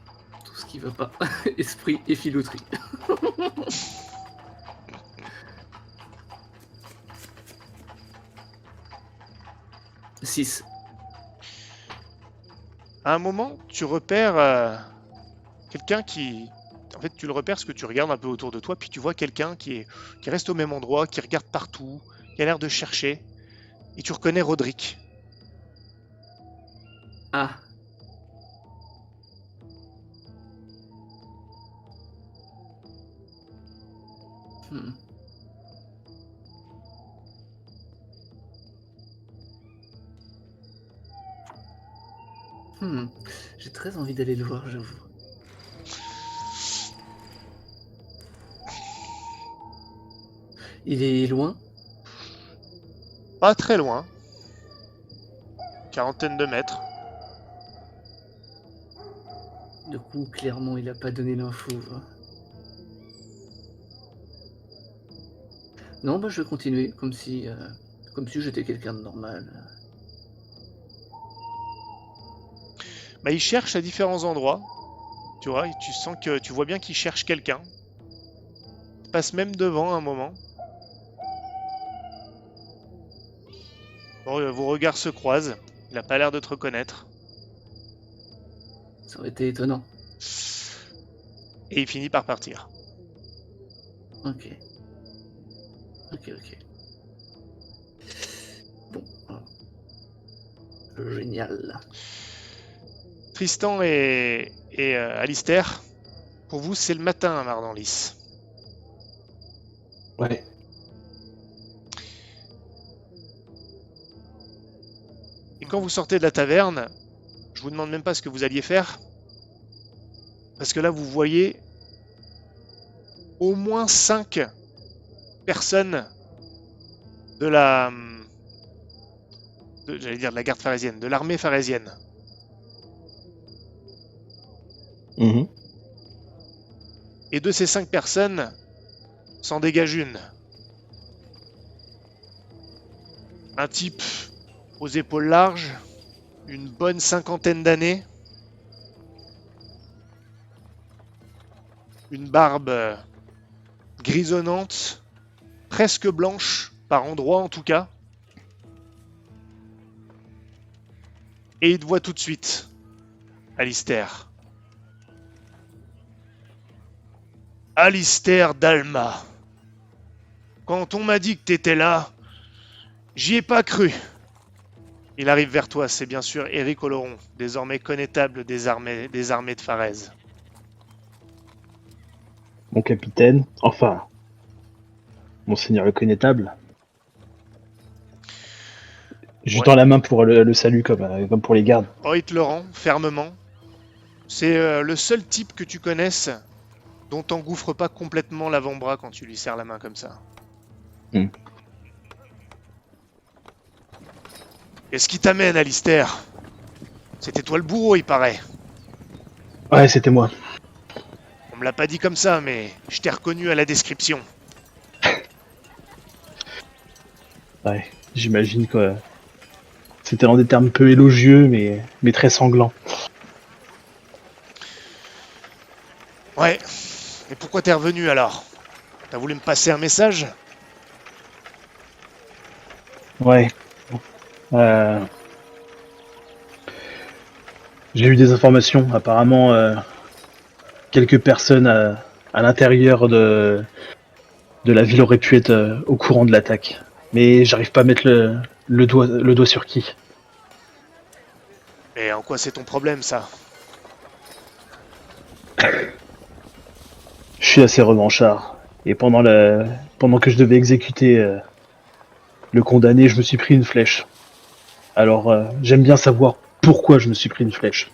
tout ce qui va pas. Esprit et filouterie. Six. À un moment, tu repères quelqu'un qui... En fait, tu le repères parce que tu regardes un peu autour de toi, puis tu vois quelqu'un qui reste au même endroit, qui regarde partout, qui a l'air de chercher. Et tu reconnais Roderick. Ah. Hmm. J'ai très envie d'aller le voir, j'avoue. Il est loin? Pas très loin. Quarantaine de mètres. Du coup, clairement, il a pas donné l'info. Non, bah je vais continuer, comme si j'étais quelqu'un de normal. Bah, il cherche à différents endroits. Tu vois, et tu sens que tu vois bien qu'il cherche quelqu'un. Il passe même devant un moment. Bon, vos regards se croisent. Il a pas l'air de te reconnaître. Ça aurait été étonnant. Et il finit par partir. Ok. Ok. Bon. Génial. Tristan et Alistair, pour vous, c'est le matin à Mardanlis. Ouais. Et quand vous sortez de la taverne, je vous demande même pas ce que vous alliez faire. Parce que là, vous voyez au moins 5 personnes de la... j'allais dire de la garde pharésienne, de l'armée pharésienne. Mhm. Et de ces 5 personnes, s'en dégage une. Un type aux épaules larges, une bonne 50aine d'années, une barbe grisonnante, presque blanche, par endroits en tout cas. Et il te voit tout de suite, Alistair. Alistair Dalma. Quand on m'a dit que t'étais là, j'y ai pas cru. Il arrive vers toi, c'est bien sûr Eric Oloron, désormais connétable des armées de Pharez. Mon capitaine, enfin, monseigneur le connétable. Je lui Ouais. tends la main pour le salut comme pour les gardes. Oh, il te le rend, fermement. C'est le seul type que tu connaisses dont t'engouffres pas complètement l'avant-bras quand tu lui serres la main comme ça. Hmm. Qu'est-ce qui t'amène, Alistair? C'était toi le bourreau, il paraît. Ouais, c'était moi. On me l'a pas dit comme ça, mais je t'ai reconnu à la description. Ouais, j'imagine que c'était dans des termes peu élogieux, mais très sanglants. Ouais. Et pourquoi t'es revenu alors? T'as voulu me passer un message? Ouais. Euh, J'ai eu des informations. Apparemment, quelques personnes à l'intérieur de la ville auraient pu être au courant de l'attaque. Mais j'arrive pas à mettre le doigt sur qui. Et en quoi c'est ton problème, ça? Je suis assez revanchard. Et pendant que je devais exécuter le condamné, je me suis pris une flèche. Alors, j'aime bien savoir pourquoi je me suis pris une flèche.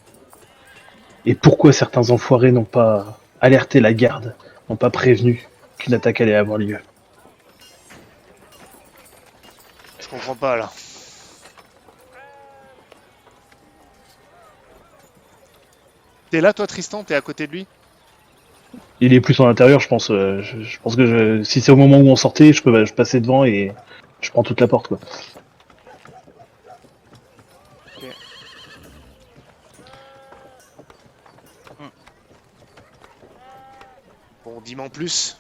Et pourquoi certains enfoirés n'ont pas alerté la garde, n'ont pas prévenu qu'une attaque allait avoir lieu. Je comprends pas, là. T'es là, toi, Tristan? T'es à côté de lui? Il est plus en intérieur, je pense. Je pense que si c'est au moment où on sortait, je passais devant et je prends toute la porte, quoi. Bon, dis-moi en plus.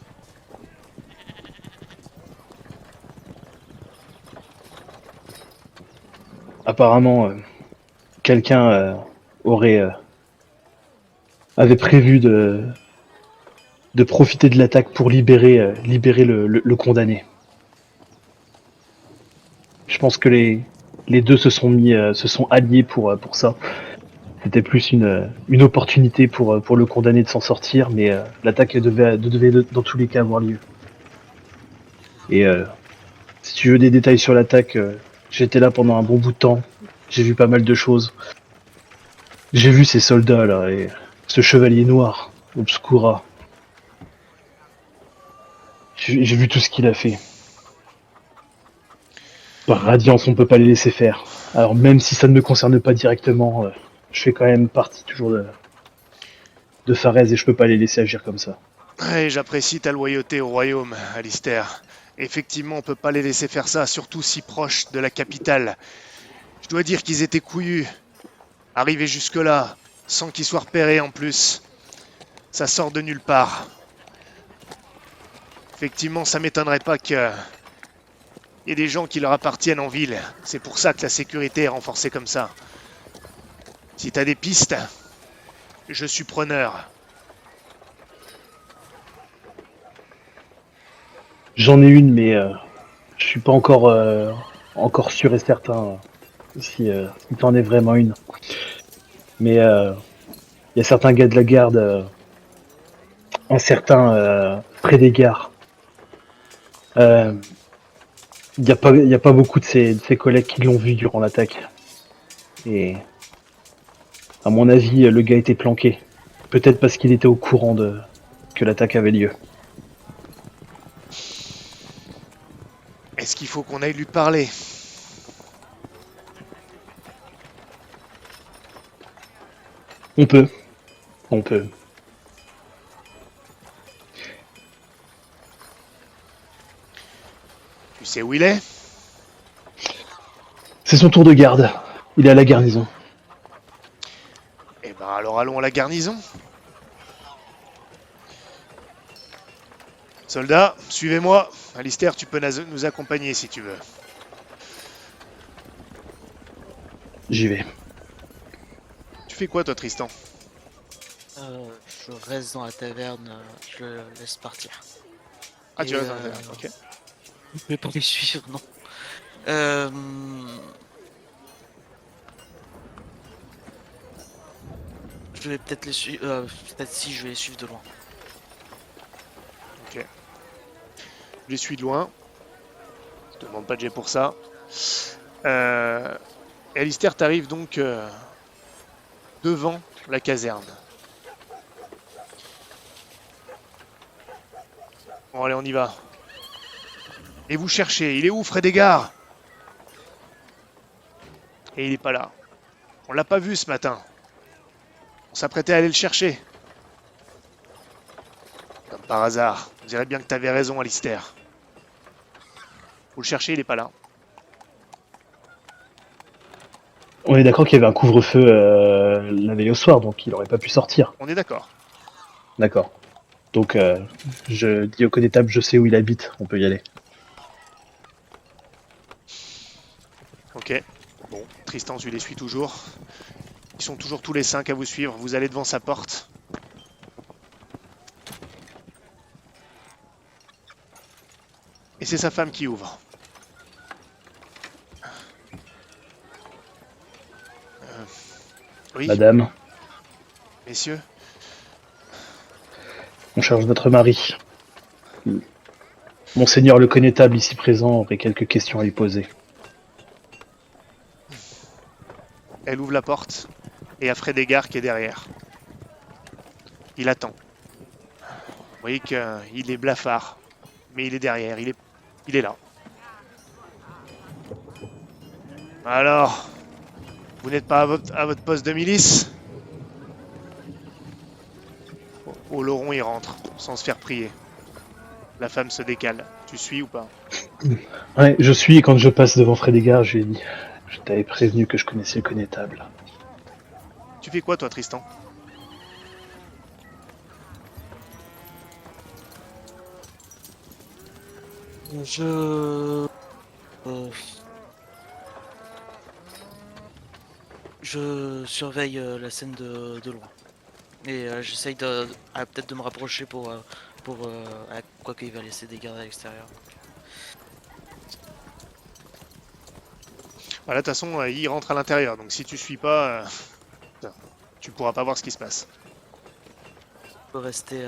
Apparemment, quelqu'un avait prévu de profiter de l'attaque pour libérer le condamné. Je pense que les deux se sont alliés pour ça. C'était plus une opportunité pour le condamné de s'en sortir, mais l'attaque devait dans tous les cas avoir lieu. Et si tu veux des détails sur l'attaque, j'étais là pendant un bon bout de temps. J'ai vu pas mal de choses. J'ai vu ces soldats là et ce chevalier noir, Obscura. J'ai vu tout ce qu'il a fait. Par Radiance, on peut pas les laisser faire. Alors même si ça ne me concerne pas directement, je fais quand même partie toujours de Pharez et je peux pas les laisser agir comme ça. Ouais, j'apprécie ta loyauté au royaume, Alistair. Effectivement, on peut pas les laisser faire ça, surtout si proche de la capitale. Je dois dire qu'ils étaient couillus. Arriver jusque-là, sans qu'ils soient repérés en plus, ça sort de nulle part. Effectivement, ça m'étonnerait pas qu'il y ait des gens qui leur appartiennent en ville. C'est pour ça que la sécurité est renforcée comme ça. Si t'as des pistes, je suis preneur. J'en ai une, mais je suis pas encore sûr et certain si t'en est vraiment une. Mais il y a certains gars de la garde, un certain près des gares. Il y a pas beaucoup de ses collègues qui l'ont vu durant l'attaque. Et à mon avis, le gars était planqué. Peut-être parce qu'il était au courant que l'attaque avait lieu. Est-ce qu'il faut qu'on aille lui parler? On peut. On peut. Tu sais où il est? C'est son tour de garde. Il est à la garnison. Eh ben alors allons à la garnison. Soldats, suivez-moi. Alistair, tu peux nous accompagner si tu veux. J'y vais. Tu fais quoi toi, Tristan? Je reste dans la taverne, je le laisse partir. Ah, tu Et, restes dans la taverne, ok. Je vais pas les suivre, non. Euh, Je vais peut-être les suivre. Peut-être si je vais les suivre de loin. Je les suis de loin. Je te demande pas de jet pour ça. Alistair, t'arrives donc devant la caserne. Bon, allez, on y va. Et vous cherchez. Il est où, Frédégard? Et il est pas là. On l'a pas vu ce matin. On s'apprêtait à aller le chercher. Comme par hasard. On dirait bien que t'avais raison, Alistair. Vous le cherchez, il est pas là. On est d'accord qu'il y avait un couvre-feu la veille au soir, donc il aurait pas pu sortir. On est d'accord. D'accord. Donc je dis au connétable, je sais où il habite, on peut y aller. Ok. Bon, Tristan, tu les suis toujours. Ils sont toujours tous les 5 à vous suivre. Vous allez devant sa porte. Et c'est sa femme qui ouvre. Oui, Madame, messieurs. on cherche votre mari. Monseigneur le connétable ici présent aurait quelques questions à lui poser. Elle ouvre la porte. Et il y a Frédégard qui est derrière. Il attend. Vous voyez qu'il est blafard. Mais il est derrière. Il est là. Alors, vous n'êtes pas à votre poste de milice? Oloron, il rentre, sans se faire prier. La femme se décale. Tu suis ou pas? Ouais, je suis, et quand je passe devant Frédégard, je lui ai dit, je t'avais prévenu que je connaissais le connétable. Tu fais quoi, toi, Tristan? Je... Je surveille la scène de loin. Et j'essaye peut-être de me rapprocher pour quoi qu'il va laisser des gardes à l'extérieur. Voilà, de toute façon, il rentre à l'intérieur. Donc si tu suis pas, tu pourras pas voir ce qui se passe. Je peux rester.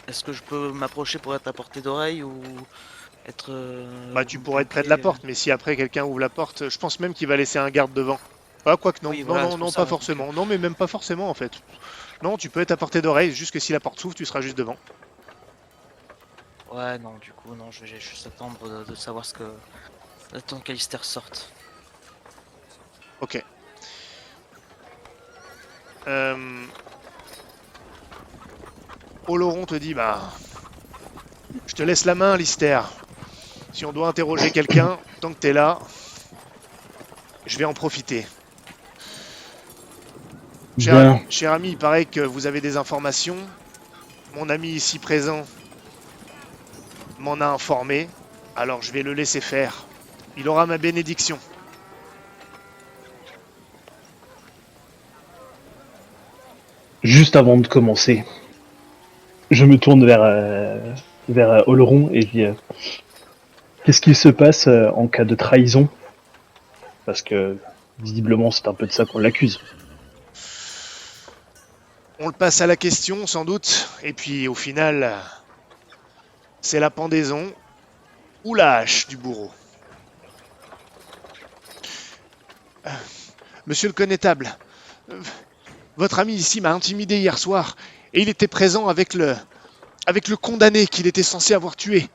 Est-ce que je peux m'approcher pour être à portée d'oreille ou être. Bah, tu pourrais être près de la porte, mais si après quelqu'un ouvre la porte, je pense même qu'il va laisser un garde devant. Ah, quoique non. Oui, Non, voilà, non, c'est non, pour pas ça, forcément. Non, mais même pas forcément en fait. Non, tu peux être à portée d'oreille, juste que si la porte s'ouvre, tu seras juste devant. Ouais, non, du coup, non, je vais juste attendre de savoir ce que. Attendre qu'Alistair sorte. Ok. Oloron te dit, bah, je te laisse la main, Lister. Si on doit interroger quelqu'un, tant que t'es là, je vais en profiter. Bien, Cher ami, il paraît que vous avez des informations. Mon ami ici présent m'en a informé, alors je vais le laisser faire. Il aura ma bénédiction. juste avant de commencer, je me tourne vers Oloron et je dis qu'est-ce qu'il se passe en cas de trahison? Parce que visiblement c'est un peu de ça qu'on l'accuse. On le passe à la question, sans doute. Et puis, au final, c'est la pendaison ou la hache du bourreau. Monsieur le connétable, votre ami ici m'a intimidé hier soir et il était présent avec le condamné qu'il était censé avoir tué.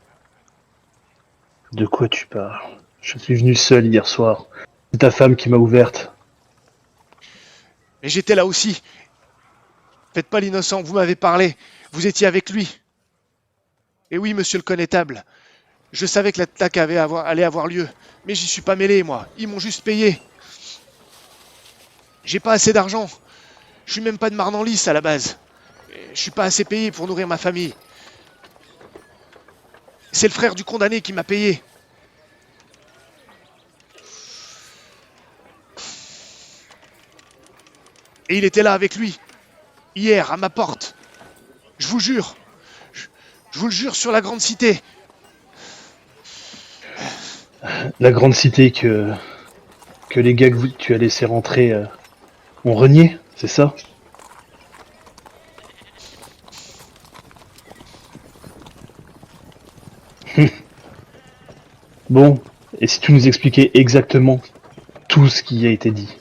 De quoi tu parles? Je suis venu seul hier soir. C'est ta femme qui m'a ouverte. Mais j'étais là aussi. Faites pas l'innocent, vous m'avez parlé. Vous étiez avec lui. Et oui, monsieur le connétable, je savais que l'attaque allait avoir lieu, mais j'y suis pas mêlé, moi. Ils m'ont juste payé. J'ai pas assez d'argent. Je suis même pas de Marne-en-Lys à la base. Je suis pas assez payé pour nourrir ma famille. C'est le frère du condamné qui m'a payé. Et il était là avec lui, hier, à ma porte. Je vous jure. Je vous le jure sur la grande cité. La grande cité que les gars que tu as laissé rentrer ont renié, c'est ça? Bon, et si tu nous expliquais exactement tout ce qui a été dit?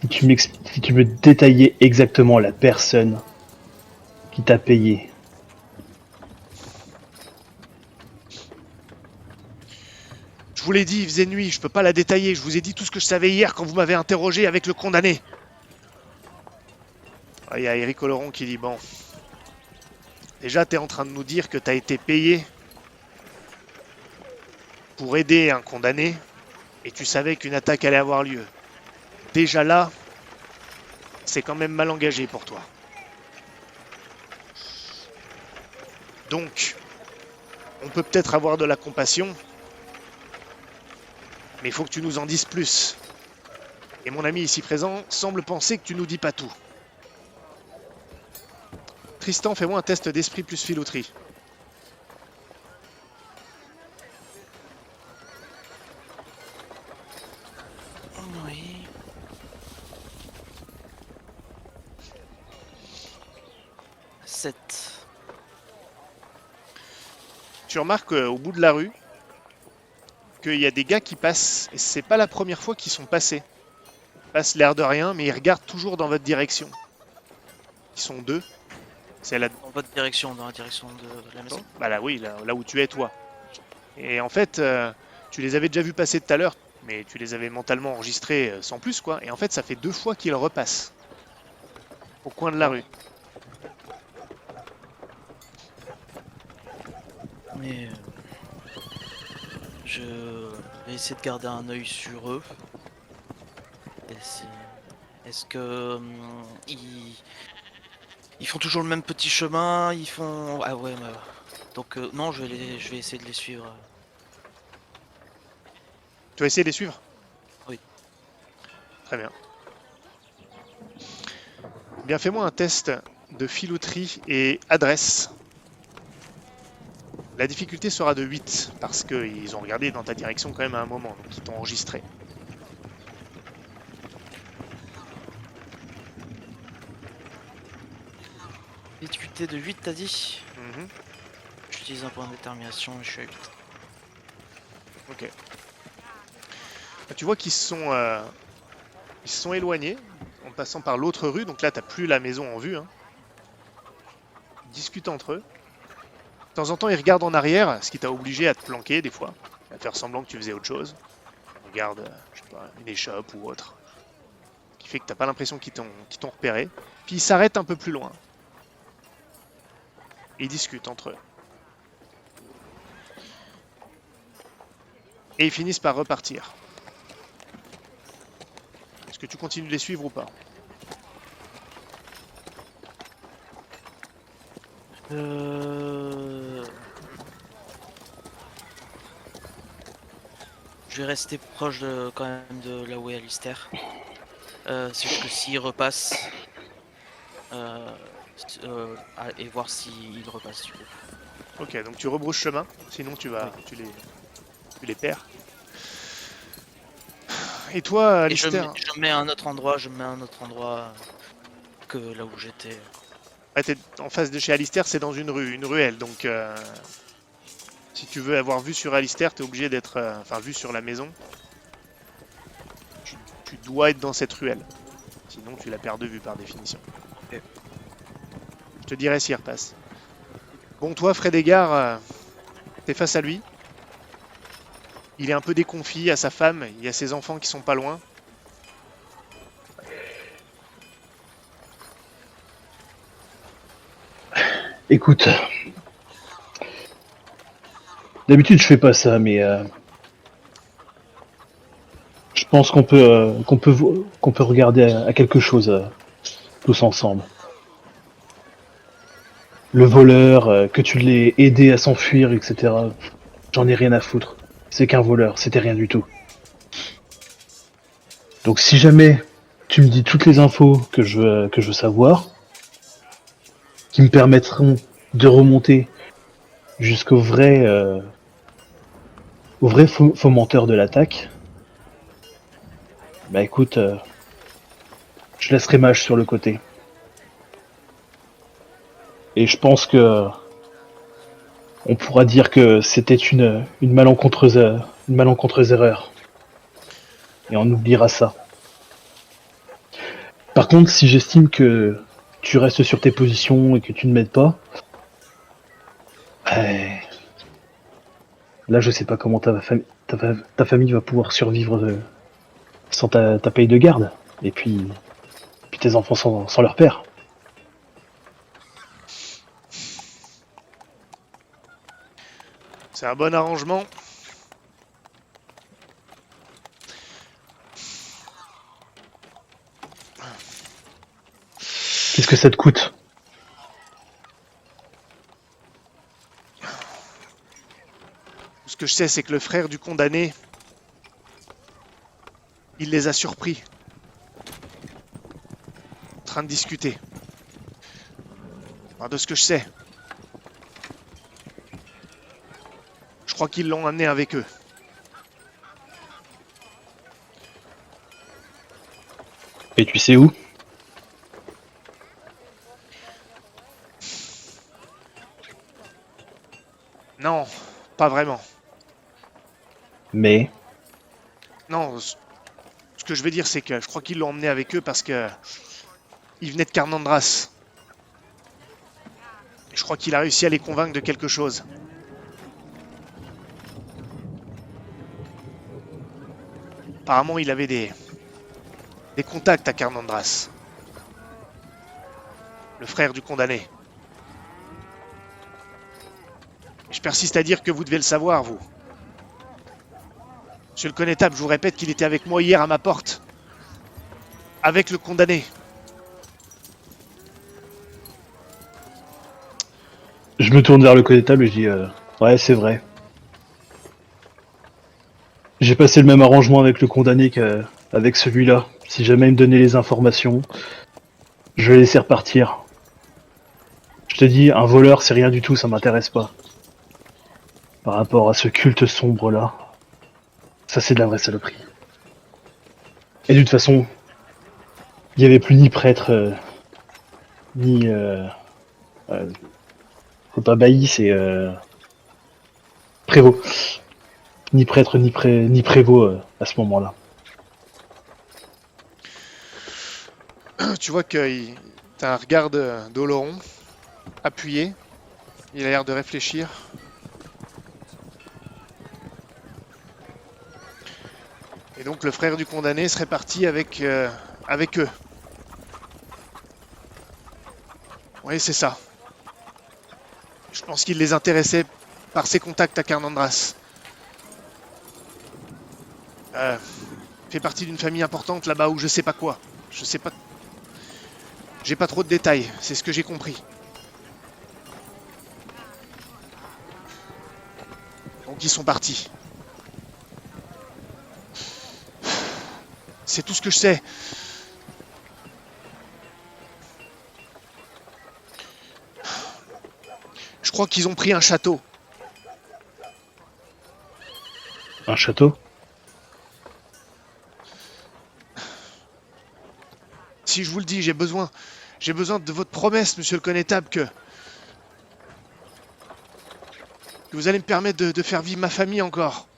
Si tu me détaillais exactement la personne qui t'a payé. Je vous l'ai dit, il faisait nuit, je peux pas la détailler. Je vous ai dit tout ce que je savais hier quand vous m'avez interrogé avec le condamné. Il y a Eric Oloron qui dit, bon... Déjà, t'es en train de nous dire que t'as été payé pour aider un condamné et tu savais qu'une attaque allait avoir lieu. Déjà là, c'est quand même mal engagé pour toi. Donc, on peut peut-être avoir de la compassion, mais il faut que tu nous en dises plus. Et mon ami ici présent semble penser que tu nous dis pas tout. Tristan, fais-moi un test d'esprit plus filouterie. Oui. Sept. Tu remarques au bout de la rue qu'il y a des gars qui passent, et c'est pas la première fois qu'ils sont passés. Ils passent l'air de rien, mais ils regardent toujours dans votre direction. Ils sont deux. C'est la... Dans votre direction, dans la direction de la maison. Bah là oui, là où tu es toi. Et en fait, tu les avais déjà vus passer tout à l'heure, mais tu les avais mentalement enregistrés sans plus quoi. Et en fait, ça fait 2 fois qu'ils repassent. Au coin de la rue. Mais je vais essayer de garder un œil sur eux. Est-ce que ils font toujours le même petit chemin? Ils font ah ouais. Donc non, je vais essayer de les suivre. Tu vas essayer de les suivre? Oui. Très bien. Bien, fais-moi un test de filouterie et adresse. La difficulté sera de 8, parce qu'ils ont regardé dans ta direction quand même à un moment, donc ils t'ont enregistré. Difficulté de 8, t'as dit? Mhm. J'utilise un point de détermination et je suis à 8. Ok. Tu vois qu'ils se sont éloignés en passant par l'autre rue, donc là t'as plus la maison en vue. Hein. Ils discutent entre eux. De temps en temps ils regardent en arrière, ce qui t'a obligé à te planquer des fois, à faire semblant que tu faisais autre chose. Ils regardent, je sais pas, une échoppe ou autre. Ce qui fait que t'as pas l'impression qu'ils t'ont repéré. Puis ils s'arrêtent un peu plus loin. Et ils discutent entre eux. Et ils finissent par repartir. Est-ce que tu continues de les suivre ou pas? Je vais rester proche quand même de là où est Alistair. C'est juste que s'il repasse et voir s'il repasse du coup. Ok, donc tu rebrousses chemin, sinon tu les perds. Et toi, Et je Alistair, me mets à un autre endroit, que là où j'étais. t'es en face de chez Alistair, c'est dans une ruelle, donc si tu veux avoir vue sur Alistair, t'es obligé d'être, vue sur la maison. Tu dois être dans cette ruelle, sinon tu la perds de vue par définition. Ok. Je te dirai s'il repasse. Bon, toi, Frédégard, t'es face à lui. Il est un peu déconfit à sa femme, il y a ses enfants qui sont pas loin. Écoute, d'habitude je fais pas ça, mais je pense qu'on peut regarder à quelque chose tous ensemble. Le voleur, que tu l'aies aidé à s'enfuir, etc. J'en ai rien à foutre. C'est qu'un voleur, c'était rien du tout. Donc si jamais tu me dis toutes les infos que je veux savoir, qui me permettront de remonter jusqu'au vrai, fomenteur de l'attaque, bah écoute, je laisserai Mage sur le côté. Et je pense que on pourra dire que c'était une malencontreuse erreur. Et on oubliera ça. Par contre, si j'estime que tu restes sur tes positions et que tu ne m'aides pas, là je sais pas comment ta famille va pouvoir survivre sans ta paye de garde. Et puis tes enfants sans leur père. C'est un bon arrangement. Qu'est-ce que ça te coûte? Ce que je sais, c'est que le frère du condamné, il les a surpris. En train de discuter. Enfin, de ce que je sais. Je crois qu'ils l'ont amené avec eux. Et tu sais où? Non, pas vraiment. Mais Non, ce que je veux dire, c'est que je crois qu'ils l'ont emmené avec eux parce que il venait de Carnandras. Je crois qu'il a réussi à les convaincre de quelque chose. Apparemment, il avait des contacts à Carnandras. Le frère du condamné. Je persiste à dire que vous devez le savoir, vous. Monsieur le connétable, je vous répète qu'il était avec moi hier à ma porte. Avec le condamné. je me tourne vers le connétable et je dis ouais, c'est vrai. J'ai passé le même arrangement avec le condamné qu'avec celui-là. Si jamais il me donnait les informations, je vais laisser repartir. Je te dis, un voleur, c'est rien du tout, ça m'intéresse pas. Par rapport à ce culte sombre-là, ça c'est de la vraie saloperie. Et de toute façon, il n'y avait plus ni prêtre, ni... c'est pas bailli, c'est... prévôt. Ni prêtre, ni prévôt à ce moment-là. Tu vois que t'as un regard d'Oloron, appuyé. Il a l'air de réfléchir. Et donc le frère du condamné serait parti avec eux. Oui, c'est ça. Je pense qu'il les intéressait par ses contacts à Carnandras. Fait partie d'une famille importante là-bas où je sais pas quoi. Je sais pas. J'ai pas trop de détails, c'est ce que j'ai compris. Donc ils sont partis. C'est tout ce que je sais. Je crois qu'ils ont pris un château. Un château? Si je vous le dis, j'ai besoin de votre promesse, monsieur le connétable, que vous allez me permettre de faire vivre ma famille encore.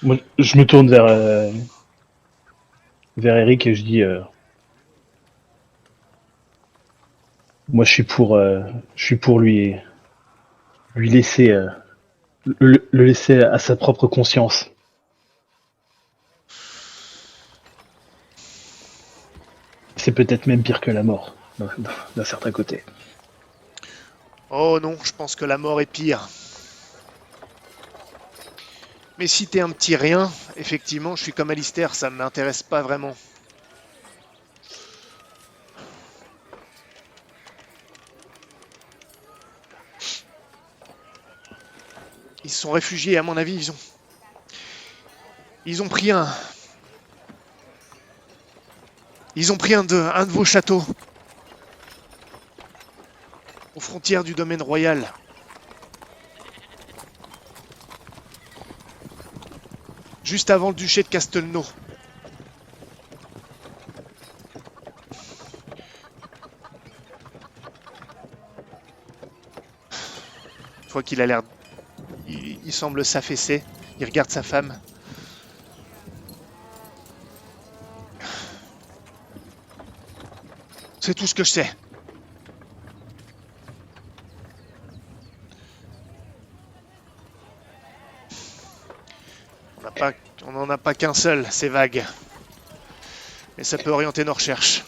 Moi, je me tourne vers Eric et je dis moi je suis pour lui laisser le laisser à sa propre conscience. C'est peut-être même pire que la mort d'un certain côté. Oh non, je pense que la mort est pire. Mais si t'es un petit rien, effectivement, je suis comme Alistair, ça m'intéresse pas vraiment. Ils se sont réfugiés, à mon avis, ils ont pris un de vos châteaux. Aux frontières du domaine royal. Juste avant le duché de Castelnau. Je vois qu'il a l'air... Il semble s'affaisser. Il regarde sa femme. C'est tout ce que je sais. On n'en a pas qu'un seul, c'est vague. Mais ça peut orienter nos recherches.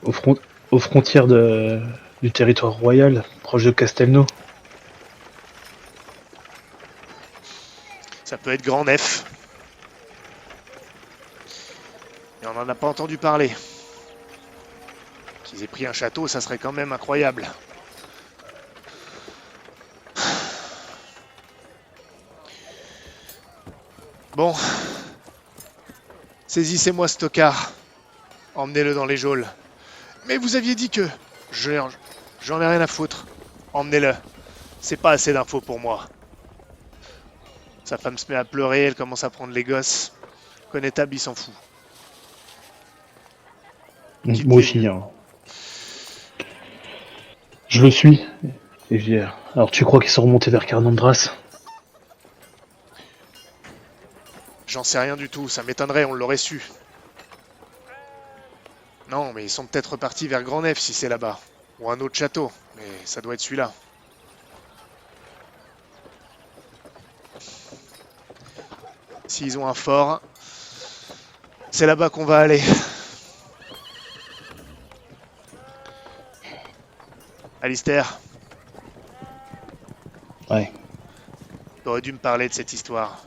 Aux frontières du territoire royal, proche de Castelnau. Ça peut être Grand Nef. Et on n'en a pas entendu parler. Qu'ils aient pris un château, ça serait quand même incroyable. Bon. Saisissez-moi ce tocard. Emmenez-le dans les geôles. Mais vous aviez dit que... J'en ai rien à foutre. Emmenez-le. C'est pas assez d'infos pour moi. Sa femme se met à pleurer, elle commence à prendre les gosses. Connétable, il s'en fout. Quitte Moi les aussi. lieux. Hein. Je le suis. Et je dis, alors tu crois qu'ils sont remontés vers Carnandras? J'en sais rien du tout, ça m'étonnerait, on l'aurait su. Non, mais ils sont peut-être repartis vers Grand Nef si c'est là-bas. Ou un autre château, mais ça doit être celui-là. S'ils ont un fort, c'est là-bas qu'on va aller. Alistair, Ouais. t'aurais dû me parler de cette histoire.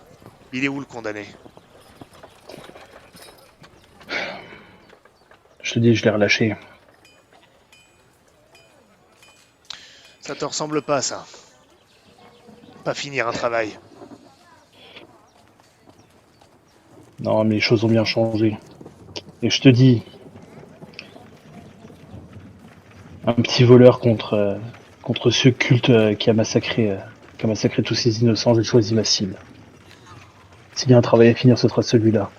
Il est où le condamné? Je te dis, je l'ai relâché. Ça te ressemble pas, ça. Pas finir un travail. Non, mais les choses ont bien changé. Et je te dis, un petit voleur contre ce culte qui a massacré tous ces innocents, j'ai choisi ma cible. S'il y a un travail à finir, ce sera celui-là.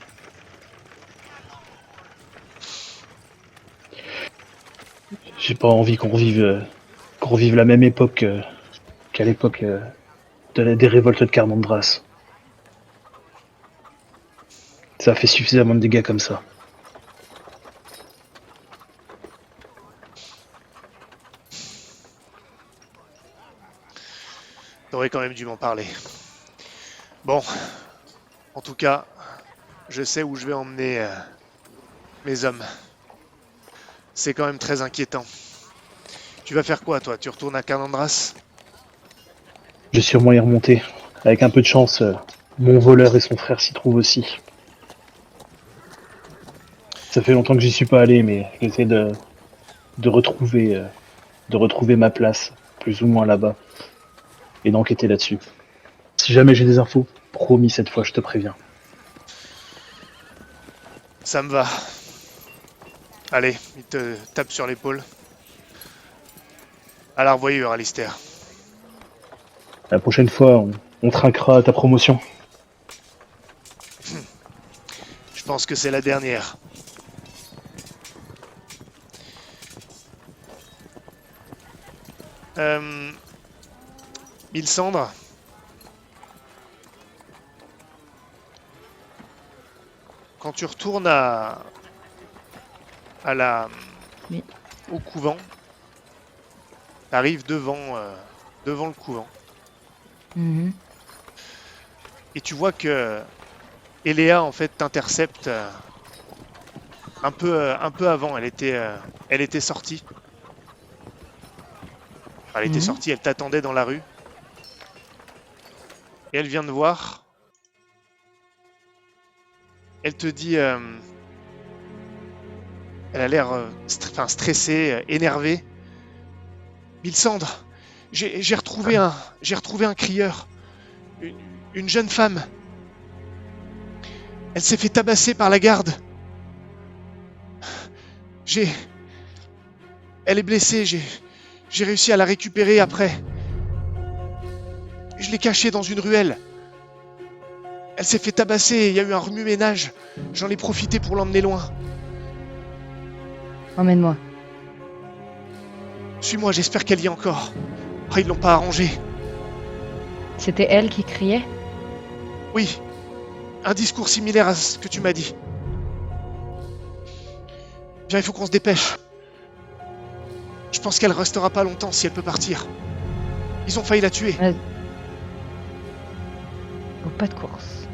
J'ai pas envie qu'on revive la même époque qu'à l'époque des révoltes de Carmandras. Ça a fait suffisamment de dégâts comme ça. T'aurais quand même dû m'en parler. Bon, en tout cas, je sais où je vais emmener mes hommes. C'est quand même très inquiétant. Tu vas faire quoi, toi? Tu retournes à Carnandras? Je vais sûrement y remonter. Avec un peu de chance, mon voleur et son frère s'y trouvent aussi. Ça fait longtemps que j'y suis pas allé, mais j'essaie de retrouver ma place, plus ou moins là-bas, et d'enquêter là-dessus. Si jamais j'ai des infos, promis cette fois, je te préviens. Ça me va. Allez, il te tape sur l'épaule. À la revoyure, Alistair. La prochaine fois, on trinquera à ta promotion. Je pense que c'est la dernière. Milsandre, quand tu retournes Oui. au couvent, t'arrives devant le couvent Mhm. et tu vois que Eléa en fait t'intercepte un peu avant. Elle était sortie. Enfin, elle était Mhm. sortie, elle t'attendait dans la rue. Et elle vient te voir. Elle te dit... elle a l'air stressée, énervée. Milsandre, j'ai retrouvé un crieur. Une jeune femme. Elle s'est fait tabasser par la garde. Elle est blessée, j'ai réussi à la récupérer après. Je l'ai cachée dans une ruelle. Elle s'est fait tabasser et il y a eu un remue-ménage. J'en ai profité pour l'emmener loin. Emmène-moi. Suis-moi, j'espère qu'elle y est encore. Ah, ils l'ont pas arrangée. C'était elle qui criait? Oui, un discours similaire à ce que tu m'as dit. Viens, il faut qu'on se dépêche. Je pense qu'elle restera pas longtemps si elle peut partir. Ils ont failli la tuer. Au pas de course.